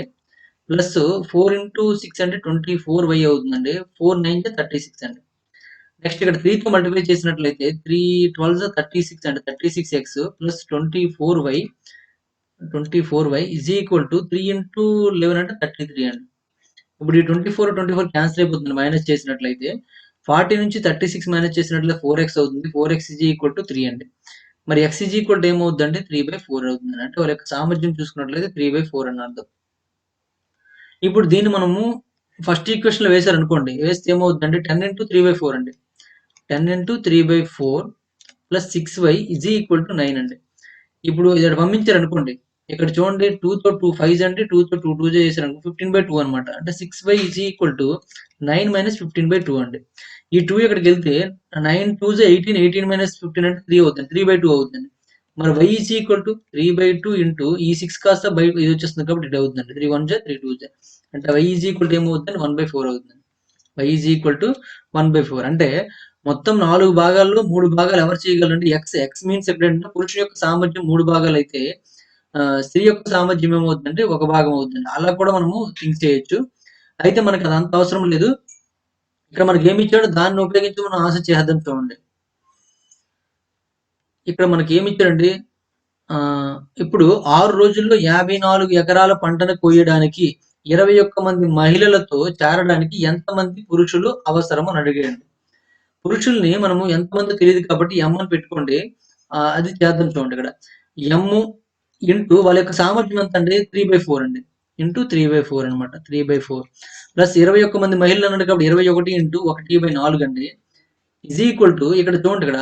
ప్లస్ 4 ఇంటూ 6 అంటే 24y అవుతుందండి. 4 9 36 అండి. నెక్స్ట్ ఇక్కడ 3తో మల్టిప్లై చేసినట్లయితే 3 12 36 అండి. 36x plus 24y is equal to 3 into 11 అంటే 33 అండి. ఇప్పుడు ఈ 24 క్యాన్సిల్ అయిపోతుంది మైనస్ చేసినట్లయితే. 40 నుంచి 36 మైనస్ చేసినట్లయితే 4x అవుతుంది. 4x ఈజ్ ఈక్వల్ టు 3 అండి. మరి x ఈజ్ ఈక్వల్ టు ఏమవుద్దంటే 3/4 అవుతుంది. అంటే వాళ్ళ యొక్క సామర్థ్యం చూసుకున్నట్లయితే 3/4 అని అర్థం. ఇప్పుడు దీన్ని మనము ఫస్ట్ ఈక్వేషన్ లో వేశారనుకోండి, వేస్తే ఏమవుతుందంటే 10 ఇంటూ 3/4 అండి. 10 into 3/4 plus 6y is equal to 9 అండి. ఇప్పుడు ఇది పంపించారనుకోండి, ఇక్కడ చూడండి 2తో 2 5 అంటే 2తో 2 2 చేశారనుకో 15/2 అనమాట. అంటే 6y is equal to 9 minus 15/2 అండి. ఈ 2 ఇక్కడికి వెళ్తే 9 2 18, 18 మైనస్ 15 అంటే 3 అవుతుంది. 3/2 అవుతుంది. మరి y is equal to 3/2 into ఈ 6 కాస్త బై ఇది వచ్చేస్తుంది కాబట్టి ఇది అవుతుందండి. 3 1 3 2 అంటే y ఈజ్ ఈక్వల్ టు ఏమవుతుంది 1/4 అవుతుంది. y ఈజ్ ఈక్వల్ టు 1/4 అంటే మొత్తం 4 భాగాల్లో 3 భాగాలు ఎవరు చేయగలరంటే x మీన్స్ ఎప్పుడంటే పురుషుని యొక్క సామర్థ్యం 3 భాగాలు అయితే స్త్రీ యొక్క సామర్థ్యం ఏమవుతుందంటే ఒక భాగం అవుతుంది. అలా కూడా మనము థింక్ చేయొచ్చు. అయితే మనకు అది అంత అవసరం లేదు. ఇక్కడ మనకి ఏమి ఇచ్చాడో దాన్ని ఉపయోగించి మనం ఆన్సర్ చేద్దాం చూడండి. ఇక్కడ మనకి ఏమి ఇచ్చాడండి, ఇప్పుడు 6 రోజుల్లో 54 ఎకరాల పంటను కోయడానికి 21 మంది మహిళలతో చేరడానికి ఎంతమంది పురుషులు అవసరం అని అడిగాడండి. పురుషుల్ని మనము ఎంతమందో తెలియదు కాబట్టి ఎం అని పెట్టుకోండి. అది చేద్దాం చూడండి ఇక్కడ. ఎం ఇంటూ వాళ్ళ యొక్క సామర్థ్యం ఎంత అండి 3/4 అండి. ఇంటూ 3/4 అనమాట. 3/4 ప్లస్ 21 మంది మహిళలు అన్నాడు కాబట్టి 21 ఇంటూ 1/4 అండి. ఈజ్ ఈక్వల్ టు ఇక్కడ చూడండి ఇక్కడ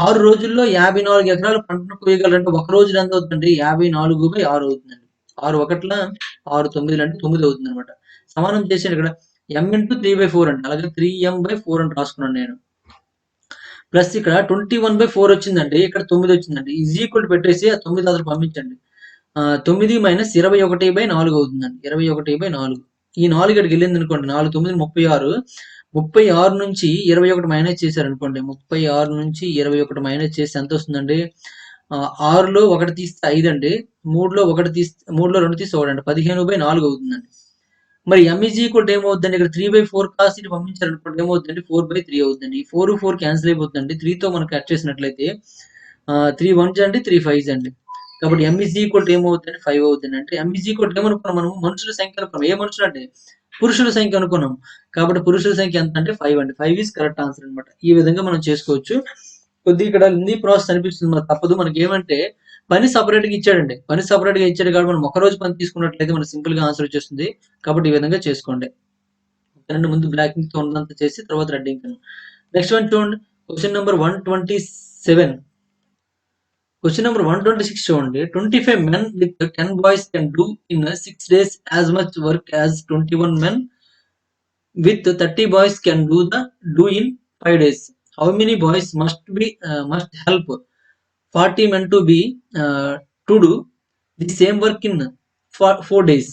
6 రోజుల్లో 54 ఎకరాల పంటను కోయగలరంటే ఒక రోజులో ఎంత అవుతుందండి 54/6 అవుతుందండి. 6 ఒకట్ల 6 9 అంటే 9 అవుతుంది అనమాట. సమానం చేసాను ఇక్కడ m ఇంటూ 3/4 అండి. అలాగే 3m/4 అని రాసుకున్నాను నేను. ప్లస్ ఇక్కడ 21/4 వచ్చిందండి. ఇక్కడ 9 వచ్చిందండి. ఈజ్ ఈక్వల్ పెట్టేసి ఆ 9 అసలు పంపించండి. 9 మైనస్ 21/4 అవుతుందండి. 21/4 ఈ 4 ఇక్కడికి వెళ్ళింది అనుకోండి. 4 9 36. 36 నుంచి 21 మైనస్ చేశారనుకోండి. 36 నుంచి 21 మైనస్ చేస్తే ఎంత వస్తుందండి? 6లో 1 తీస్తే 5 అండి. 3లో 1 తీస్తే 3లో 2 తీస్తే 1 అండి. 15/4 అవుతుందండి. మరి m ఈజ్ ఈక్వల్ టు ఏమవుతుందండి? ఇక్కడ 3/4 కాస్ట్ ఇటు పంపించారనుకోండి ఏమవుతుందండి? 4/3 అవుతుందండి. ఈ 4 4 క్యాన్సిల్ అయిపోతుందండి. 3తో మనం కట్ చేసినట్లయితే 3 1 అండి, 3 5 అండి. కాబట్టి m ఈజ్ ఈక్వల్ టు ఏమవుతుందండి? 5 అవుతుంది. అంటే m ఈజ్ ఈక్వల్ టు ఏమనుకున్నాం మనము? మనుషుల సంఖ్య అనుకున్నాం. ఏ మనుషులు అంటే పురుషుల సంఖ్య అనుకున్నాం. కాబట్టి పురుషుల సంఖ్య ఎంత అంటే 5 అండి. 5 ఈజ్ కరెక్ట్ ఆన్సర్ అనమాట. ఈ విధంగా మనం చేసుకోవచ్చు. కొద్దిగా ఇక్కడ లెంథీ ప్రాసెస్ అనిపిస్తుంది మనకు తప్పదు. మనకి ఏమంటే పని సెపరేట్‌గా ఇచ్చాడండి. పని సెపరేట్‌గా ఇచ్చాడు కాబట్టి మనం ఒక రోజు పని తీసుకున్నట్లయితే మనకు సింపుల్‌గా ఆన్సర్ వచ్చేస్తుంది. కాబట్టి ఈ విధంగా చేసుకోండి. ఓకేనండి. ముందు బ్లాక్ ఇంక్‌తో ఉన్నదంతా చేసి తర్వాత రెడ్ ఇంక్. నెక్స్ట్ వన్ చూడండి. Question number 127. క్వశ్చన్ నెంబర్ 126 చూడండి. 25 men with 10 boys can do in 6 days as much work as 21 men with 30 boys can do in 5 days. How many boys must help 40 men to do the same work in 4 days?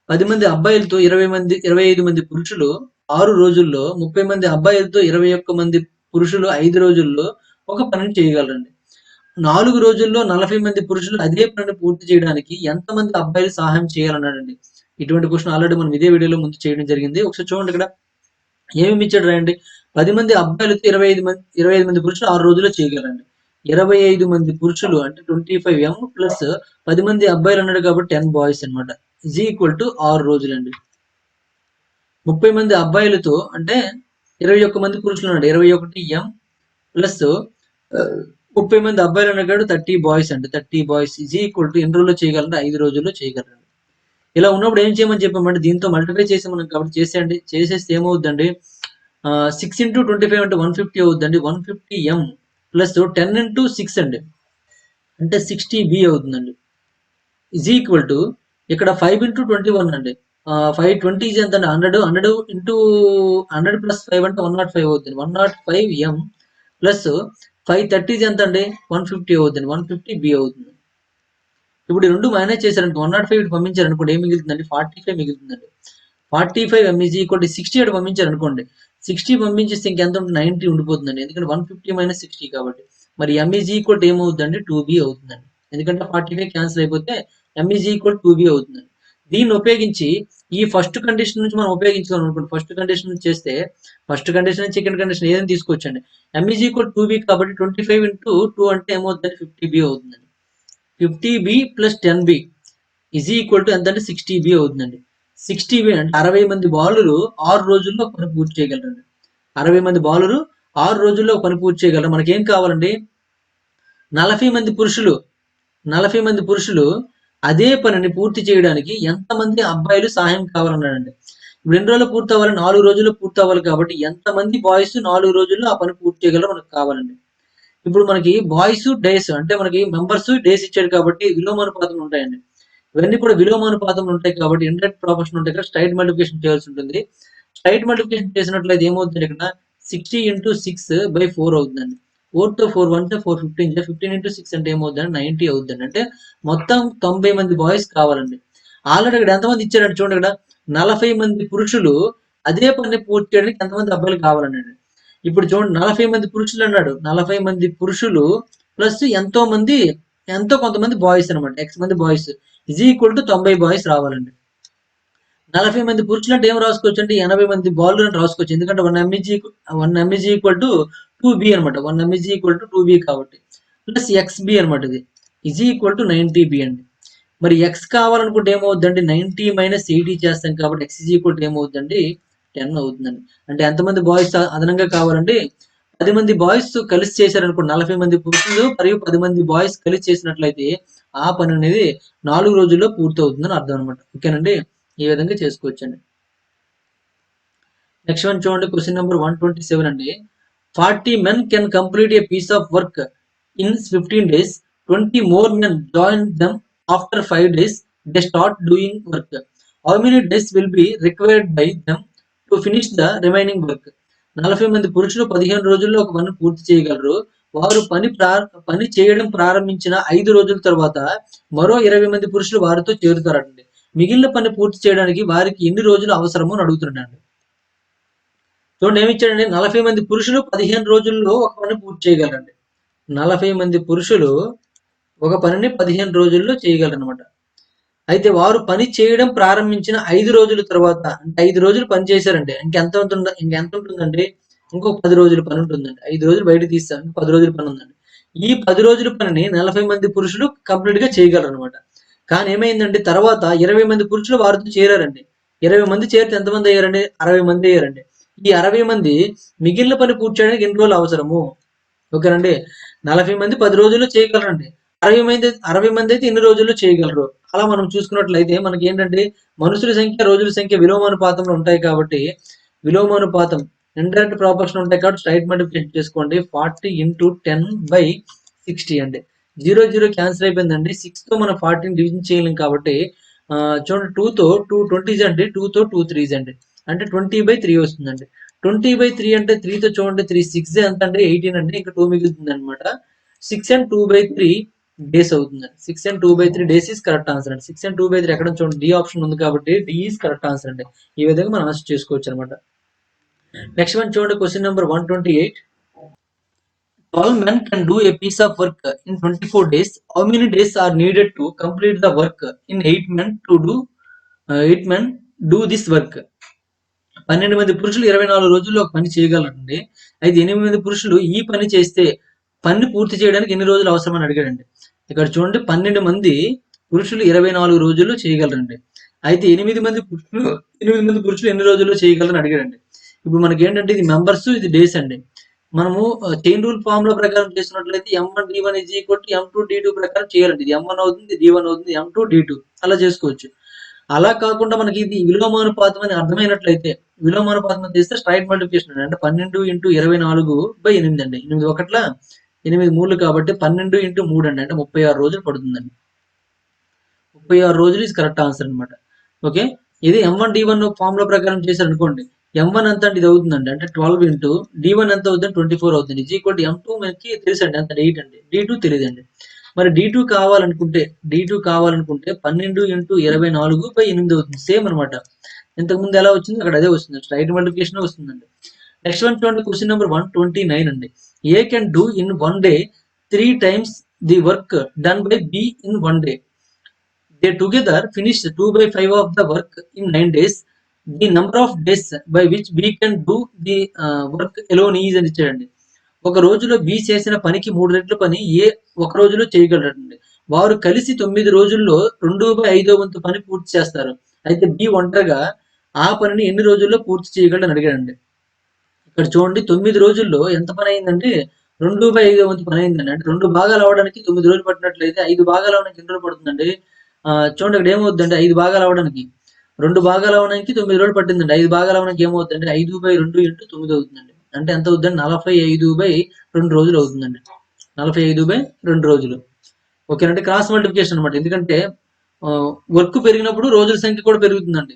10 మంది అబ్బాయిలతో 25 మంది పురుషులు 6 రోజుల్లో, 30 మంది అబ్బాయిలతో 21 మంది పురుషులు 5 రోజుల్లో ఒక పనిని చేయగలరండి. 4 రోజుల్లో 40 మంది పురుషులు అదే పనిని పూర్తి చేయడానికి ఎంతమంది అబ్బాయిలు సహాయం చేయాలన్నాడండి. ఇటువంటి క్వెషన్ ఆల్రెడీ మనం ఇదే వీడియోలో ముందు చేయడం జరిగింది. ఒకసారి చూడండి ఇక్కడ ఏమేమి ఇచ్చాడు రాయండి. 10 మంది అబ్బాయిలతో 25 మంది పురుషులు 6 రోజుల్లో చేయగలరండి. 25 మంది పురుషులు అంటే 25m ప్లస్ 10 మంది అబ్బాయిలు అన్నాడు కాబట్టి 10 బాయ్స్ అనమాట. Is equal to 6 రోజులండి. 30 మంది అబ్బాయిలతో అంటే 21 మంది పురుషులు అన్నాడు. 21m ప్లస్ 30 మంది అబ్బాయిలు అన్నాడు 30 బాయ్స్ అండి. 30 బాయ్స్ ఈజ్ ఈక్వల్ టు ఎన్ని రోజుల్లో చేయగలరు? 5 రోజుల్లో చేయగలరు. ఇలా ఉన్నప్పుడు ఏం చేయమని చెప్పామంటే దీంతో మల్టిప్లై చేసామని కాబట్టి చేసేయండి. చేసేస్తే ఏమవుద్దండి, 6 into 25 అంటే 150 అవుద్దండి. 150m ప్లస్ 10 into 6 అండి అంటే 60b అవుతుందండి. ఈజ్ ఈక్వల్ టు ఇక్కడ 5 into 21 అండి. 520 ఈజ్ ఎంత అండి? 100 into 100 ప్లస్ 5 అంటే 105 అవుతుంది. 105m ప్లస్ 530 ఈజ్ ఎంత అండి? 150 అవుతుంది. 150b అవుతుంది. ఇప్పుడు ఈ రెండు మైనస్ చేశారనుకో 105 ఇటు పంపించారనుకోండి ఏం మిగులుతుందండి? 45 మిగులుతుందండి. 45m ఈజ్ ఈక్వల్ టు 60 ఇటు పంపించారనుకోండి 60 పంపించేస్తే ఇంకెంత ఉంటుంది? 90 ఉండిపోతుందండి. ఎందుకంటే 150 మైనస్ 60 కాబట్టి. మరి m ఈజ్ ఈక్వల్ టు ఏమవుతుందండి? 2b అవుతుందండి. ఎందుకంటే 45 క్యాన్సిల్ అయిపోతే m ఈజ్ ఈక్వల్ 2b అవుతుందండి. దీన్ని ఉపయోగించి ఈ ఫస్ట్ కండిషన్ నుంచి మనం ఉపయోగించుకోవాలి అనుకోండి. ఫస్ట్ కండిషన్ నుంచి చేస్తే ఫస్ట్ కండిషన్ సెకండ్ కండిషన్ ఏదైనా తీసుకోవచ్చండి. m ఈజ్ ఈక్వల్ 2b కాబట్టి 25 into 2 అంటే ఏమవుతుందండి? 50b అవుతుందండి. 50b plus 10b is equal to ఎంత అంటే 60b అవుతుందండి. 60b అంటే 60 మంది బాలురు 6 రోజుల్లో పని పూర్తి చేయగలరండి. 60 మంది బాలురు 6 రోజుల్లో పని పూర్తి చేయగలరు. మనకేం కావాలండి? 40 మంది పురుషులు 40 మంది పురుషులు అదే పనిని పూర్తి చేయడానికి ఎంతమంది అబ్బాయిలు సహాయం కావాలన్నాడండి. ఇప్పుడు ఎన్ని రోజుల్లో పూర్తి అవ్వాలి? 4 రోజుల్లో పూర్తి అవ్వాలి కాబట్టి ఎంతమంది బాయ్స్ 4 రోజుల్లో ఆ పని పూర్తి చేయగలరో మనకు కావాలండి. ఇప్పుడు మనకి బాయ్స్ డేస్ అంటే మనకి మెంబర్స్ డేస్ ఇచ్చాడు కాబట్టి విలోమానుపాతంలో ఉంటాయండి. ఇవన్నీ కూడా విలోమానుపాతంలో ఉంటాయి కాబట్టి ఇండైరెక్ట్ ప్రాపోర్షన్ ఉంటాయి కదా, స్ట్రైట్ మల్టిప్లికేషన్ చేయాల్సి ఉంటుంది. స్ట్రైట్ మల్టిప్లికేషన్ చేసినట్లయితే ఏమవుతుంది ఇక్కడ 60 into 6/4 అవుతుందండి. 4 to 4 1 4 15 15 into 6 అంటే ఏమవుతుందండి? 90 అవుతుందండి. అంటే మొత్తం 90 మంది బాయ్స్ కావాలండి. ఆల్రెడీ ఇక్కడ ఎంతమంది ఇచ్చారంటే చూడండి ఇక్కడ 40 మంది పురుషులు అదే పని పూర్తి చేయడానికి ఎంతమంది అబ్బాయిలు కావాలండి. ఇప్పుడు చూడండి 40 మంది పురుషులు అన్నాడు. 40 మంది పురుషులు ప్లస్ ఎంతో కొంతమంది బాయ్స్ అనమాట. ఎక్స్ మంది boys is equal to 90 boys రావాలండి. 40 మంది పురుషులు అంటే ఏం రాసుకోవచ్చు అంటే 80 మంది బాలురు అని రాసుకోవచ్చు. ఎందుకంటే 1m is equal to 2b అనమాట. 1m is equal to 2b కాబట్టి ప్లస్ xb అనమాట. ఇది ఈజ్ ఈక్వల్ టు 90b అండి. మరి ఎక్స్ కావాలనుకుంటే ఏమవుద్దండి? 90 మైనస్ 80 చేస్తాం కాబట్టి ఎక్స్ ఈజ్ ఈక్వల్ టు ఏమవుతుందండి? 10 అవుతుందండి. అంటే ఎంతమంది బాయ్స్ అదనంగా కావాలండి? 10 మంది బాయ్స్ కలిసి చేశారనుకోండి. 40 మంది పురుషులు మరియు 10 మంది బాయ్స్ కలిసి చేసినట్లయితే ఆ పని అనేది 4 రోజుల్లో పూర్తవుతుందని అర్థం అనమాట. ఓకేనండి, ఈ విధంగా చేసుకోవచ్చండి. నెక్స్ట్ వన్ చూడండి. క్వశ్చన్ నెంబర్ 127 అండి. 40 men can complete a piece of work in 15 days. 20 more men join them after 5 days. They start doing work. How many days will be required by them to finish the remaining work? 40 మంది పురుషులు 15 రోజుల్లో ఒక పని పూర్తి చేయగలరు. వారు పని చేయడం ప్రారంభించిన 5 రోజుల తర్వాత మరో 20 మంది పురుషులు వారితో చేరుతారండి. మిగిలిన పని పూర్తి చేయడానికి వారికి ఎన్ని రోజులు అవసరమో అని అడుగుతున్నాడు. చూడండి ఏమి ఇచ్చాడండి? 40 మంది పురుషులు 15 రోజుల్లో ఒక పని పూర్తి చేయగలరండి. 40 మంది పురుషులు ఒక పనిని 15 రోజుల్లో చేయగలరనమాట. అయితే వారు పని చేయడం ప్రారంభించిన 5 రోజుల తర్వాత అంటే 5 రోజులు పని చేశారండి. ఇంకెంత ఉంటుందండి? ఇంకొక 10 రోజుల పని ఉంటుందండి. 5 రోజులు బయట తీస్తాను. 10 రోజుల పని ఉందండి. ఈ 10 రోజుల పనిని 40 మంది పురుషులు కంప్లీట్ గా చేయగలరనమాట. కానీ ఏమైందండి? తర్వాత 20 మంది పురుషులు వారితో చేరారండి. 20 మంది చేరితే ఎంతమంది అయ్యారండి? 60 మంది అయ్యారండి. ఈ 60 మంది మిగిలిన పని పూర్తి చేయడానికి ఎన్ని రోజులు అవసరము? ఓకేనండి. 40 మంది 10 రోజుల్లో చేయగలరండి. 60 మంది అయితే ఎన్ని రోజుల్లో చేయగలరు? అలా మనం చూసుకున్నట్లయితే మనకి ఏంటంటే మనుషుల సంఖ్య, రోజుల సంఖ్య విలోమానుపాతంలో ఉంటాయి కాబట్టి విలోమానుపాతం ఇండైరెక్ట్ ప్రాపోర్షన్ ఉంటాయి కాబట్టి స్ట్రైట్ మల్టిప్లికేషన్ చేసుకోండి. 40 into 10/60 అండి. 0 క్యాన్సిల్ అయిపోయిందండి. 6తో మనం 40ని డివిజన్ చేయలేం కాబట్టి చూడండి 2తో 2 20s అండి. 2తో 2 3s అండి. అంటే 20/3 వస్తుందండి. 20/3 అంటే 3తో చూడండి 3 6 ఎంత అండి 18 అండి. ఇంకా 2 మిగులుతుంది అనమాట. 6 and 2/3 డేస్ అవుతుందండి. 6 and 2/3 days is correct answer అండి. 6 and 2/3 ఎక్కడ చూడండి డి ఆప్షన్ ఉంది కాబట్టి డి ఈస్ కరెక్ట్ ఆన్సర్ అండి. ఈ విధంగా మనం ఆన్సర్ చేసుకోవచ్చు అనమాట. నెక్స్ట్ వన్ చూడండి question number 128. 12 men can do a piece of work in 24 days. How many days are needed to complete the work in 8 men to do 8 men do this work? 12 మంది పురుషులు 24 రోజుల్లో ఒక పని చేయగలరండి. అయితే 8 మంది పురుషులు ఈ పని చేస్తే పని పూర్తి చేయడానికి ఎన్ని రోజులు అవసరం అని అడిగాడండి. ఇక్కడ చూడండి 12 మంది పురుషులు 24 రోజుల్లో చేయగలరండి. అయితే 8 మంది పురుషులు ఎన్ని రోజుల్లో చేయగలరని అడిగాడండి. ఇప్పుడు మనకి ఏంటంటే ఇది మెంబర్స్, ఇది డేస్ అండి. మనము చైన్ రూల్ ఫార్ములా ప్రకారం చేసినట్లయితే M1 D1 M2 D2 ప్రకారం చేయాలండి. ఇది M1 అవుతుంది, D1 అవుతుంది, M2 D2 అలా చేసుకోవచ్చు. అలా కాకుండా మనకి ఇది విలోమానుపాతం అని అర్థమైనట్లయితే విలోమానుపాతం చేస్తే స్ట్రైట్ మల్టిప్లికేషన్ అంటే 12 × 24/8 అండి. 8 ఒకట్ల 8 3 కాబట్టి 12 × 3 అండి. అంటే 36 రోజులు పడుతుందండి. 36 రోజులు ఇస్ కరెక్ట్ ఆన్సర్ అనమాట. ఓకే, ఇది M1 D1 ఫార్ములా ప్రకారం చేశారు అనుకోండి. M1 ఎంత అంటే ఇది అవుతుందండి. అంటే 12 × D1 ఎంత అవుతుంది 24 అవుతుంది. M2 మనకి తెలుసండి ఎంత 8 అండి. D2 తెలియదండి. మరి D2 కావాలనుకుంటే 12 × 24/8 అవుతుంది. సేమ్ అనమాట. ఇంతకుముందు ఎలా వచ్చింది అక్కడ అదే వస్తుంది. స్ట్రైట్ మల్టిప్లికేషన్ వస్తుందండి. నెక్స్ట్ వన్ చూడండి క్వశ్చన్ నెంబర్ 129 అండి. A can do in 1 day 3 times the work done by B in 1 day. They together finished 2/5 of the work in 9 days. The number of days by which B can do the work alone is అని ఇచ్చాడండి. ఒక రోజులో B చేసిన పనికి 3 రెట్ల పని ఏ ఒక రోజులో చేయగలరండి. వారు కలిసి 9 రోజుల్లో 2/5 వంతు పని పూర్తి చేస్తారు. అయితే బి ఒంటరిగా ఆ పనిని ఎన్ని రోజుల్లో పూర్తి చేయగలరని అడిగాడండి. ఇక్కడ చూడండి 9 రోజుల్లో ఎంత పని అయిందంటే 2/5 వంతు పని అయిందండి. అంటే 2 భాగాలు అవడానికి 9 రోజులు పట్టినట్లయితే 5 భాగాలు అవడానికి ఎన్ని రోజులు పడుతుందండి? చూడండి ఇక్కడ ఏమవుతుందంటే 5 భాగాలు అవడానికి 2 భాగాలు అవడానికి 9 రోజులు పట్టిందండి. 5 భాగాలు అవడానికి ఏమవుతుందంటే 5/2 × 9 అవుతుందండి. అంటే ఎంత అవుతుందండి 45/2 రోజులు అవుతుందండి. 45/2 రోజులు. ఓకేనంటే క్రాస్ మల్టిప్లికేషన్ అనమాట. ఎందుకంటే వర్క్ పెరిగినప్పుడు రోజుల సంఖ్య కూడా పెరుగుతుందండి.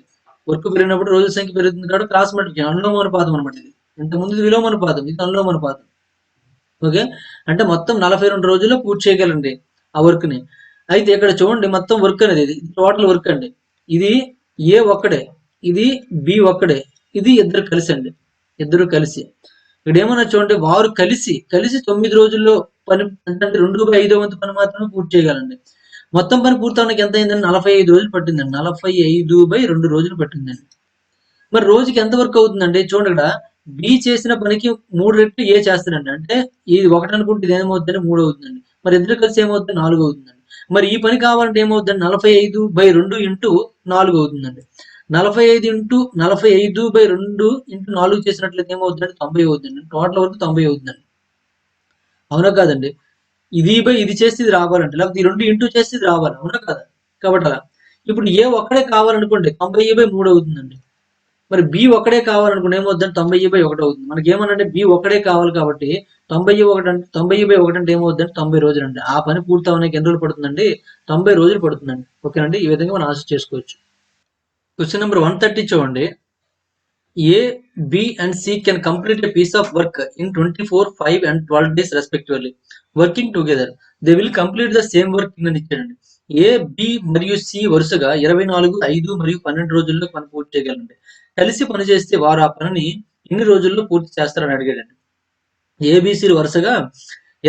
వర్క్ పెరిగినప్పుడు రోజుల సంఖ్య పెరుగుతుంది కాబట్టి క్రాస్ మల్టిప్లికేషన్ అనులోమానుపాతం అనమాట. ఇది ఇంతకుముందు ఇది విలోమానుపాతం, ఇది అనులోమానుపాతం. ఓకే, అంటే మొత్తం 42 రోజుల్లో పూర్తి చేయగలండి ఆ వర్క్ ని. అయితే ఇక్కడ చూడండి మొత్తం వర్క్ అనేది ఇది టోటల్ వర్క్ అండి. ఇది ఏ ఒక్కడే, ఇది బి ఒక్కడే, ఇది ఇద్దరు కలిసి అండి. ఇద్దరు కలిసి ఇక్కడ ఏమన్నా చూడండి వారు కలిసి 9 రోజుల్లో పని అంటే 2/5 వంతు పని మాత్రమే పూర్తి చేయగలండి. మొత్తం పని పూర్తవడానికి ఎంత అయిందండి 45 రోజులు పట్టిందండి. 45/2 రోజులు పట్టిందండి. మరి రోజుకి ఎంత వర్క్ అవుతుందండి చూడండి ఇక్కడ బి చేసిన పనికి 3 రెట్లు ఏ చేస్తాడండి. అంటే ఇది 1 అనుకుంటే ఇది ఏమవుతుందండి 3 అవుతుందండి. మరి ఇద్దరు కలిసి ఏమవుతుంది 4 అవుతుందండి. మరి ఈ పని కావాలంటే ఏమవుతుందండి 45/2 × 4 అవుతుందండి. 45/2 × 4 చేసినట్లయితే ఏమవుతుందండి 90 అవుతుందండి. టోటల్ వరకు 90 అవుతుందండి. అవునా కాదండి? ఇది చేస్తే ఇది రావాలండి. లేకపోతే ఈ 2 ఇంటూ చేస్తే ఇది రావాలి. అవునా కదా? కాబట్టి అలా. ఇప్పుడు ఏ ఒక్కడే కావాలనుకోండి 90/3 అవుతుందండి. మరి బి ఒక్కడే కావాలనుకుంటే ఏమవుతుందంటే 90/1 అవుతుంది. మనకి ఏమనంటే బి ఒక్కడే కావాలి కాబట్టి 90/1 అంటే ఏమవుతుందంటే 90 రోజులు అండి. ఆ పని పూర్తి అవడానికి ఎన్ని రోజులు పడుతుందండి 90 రోజులు పడుతుందండి. ఓకేనండి, ఈ విధంగా మనం ఆన్సర్ చేసుకోవచ్చు. క్వశ్చన్ నెంబర్ 130 చూడండి. A, B and C can complete a piece of work in 24, 5 and 12 days respectively. Working together, they will complete the same work అని ఇచ్చాడండి. A, B మరియు C వరుసగా 24, 5 మరియు 12 రోజుల్లో పని పూర్తి చేయగలండి. కలిసి పనిచేస్తే వారు ఆ పనిని ఎన్ని రోజుల్లో పూర్తి చేస్తారని అడిగాడండి. ఏబిసిలు వరుసగా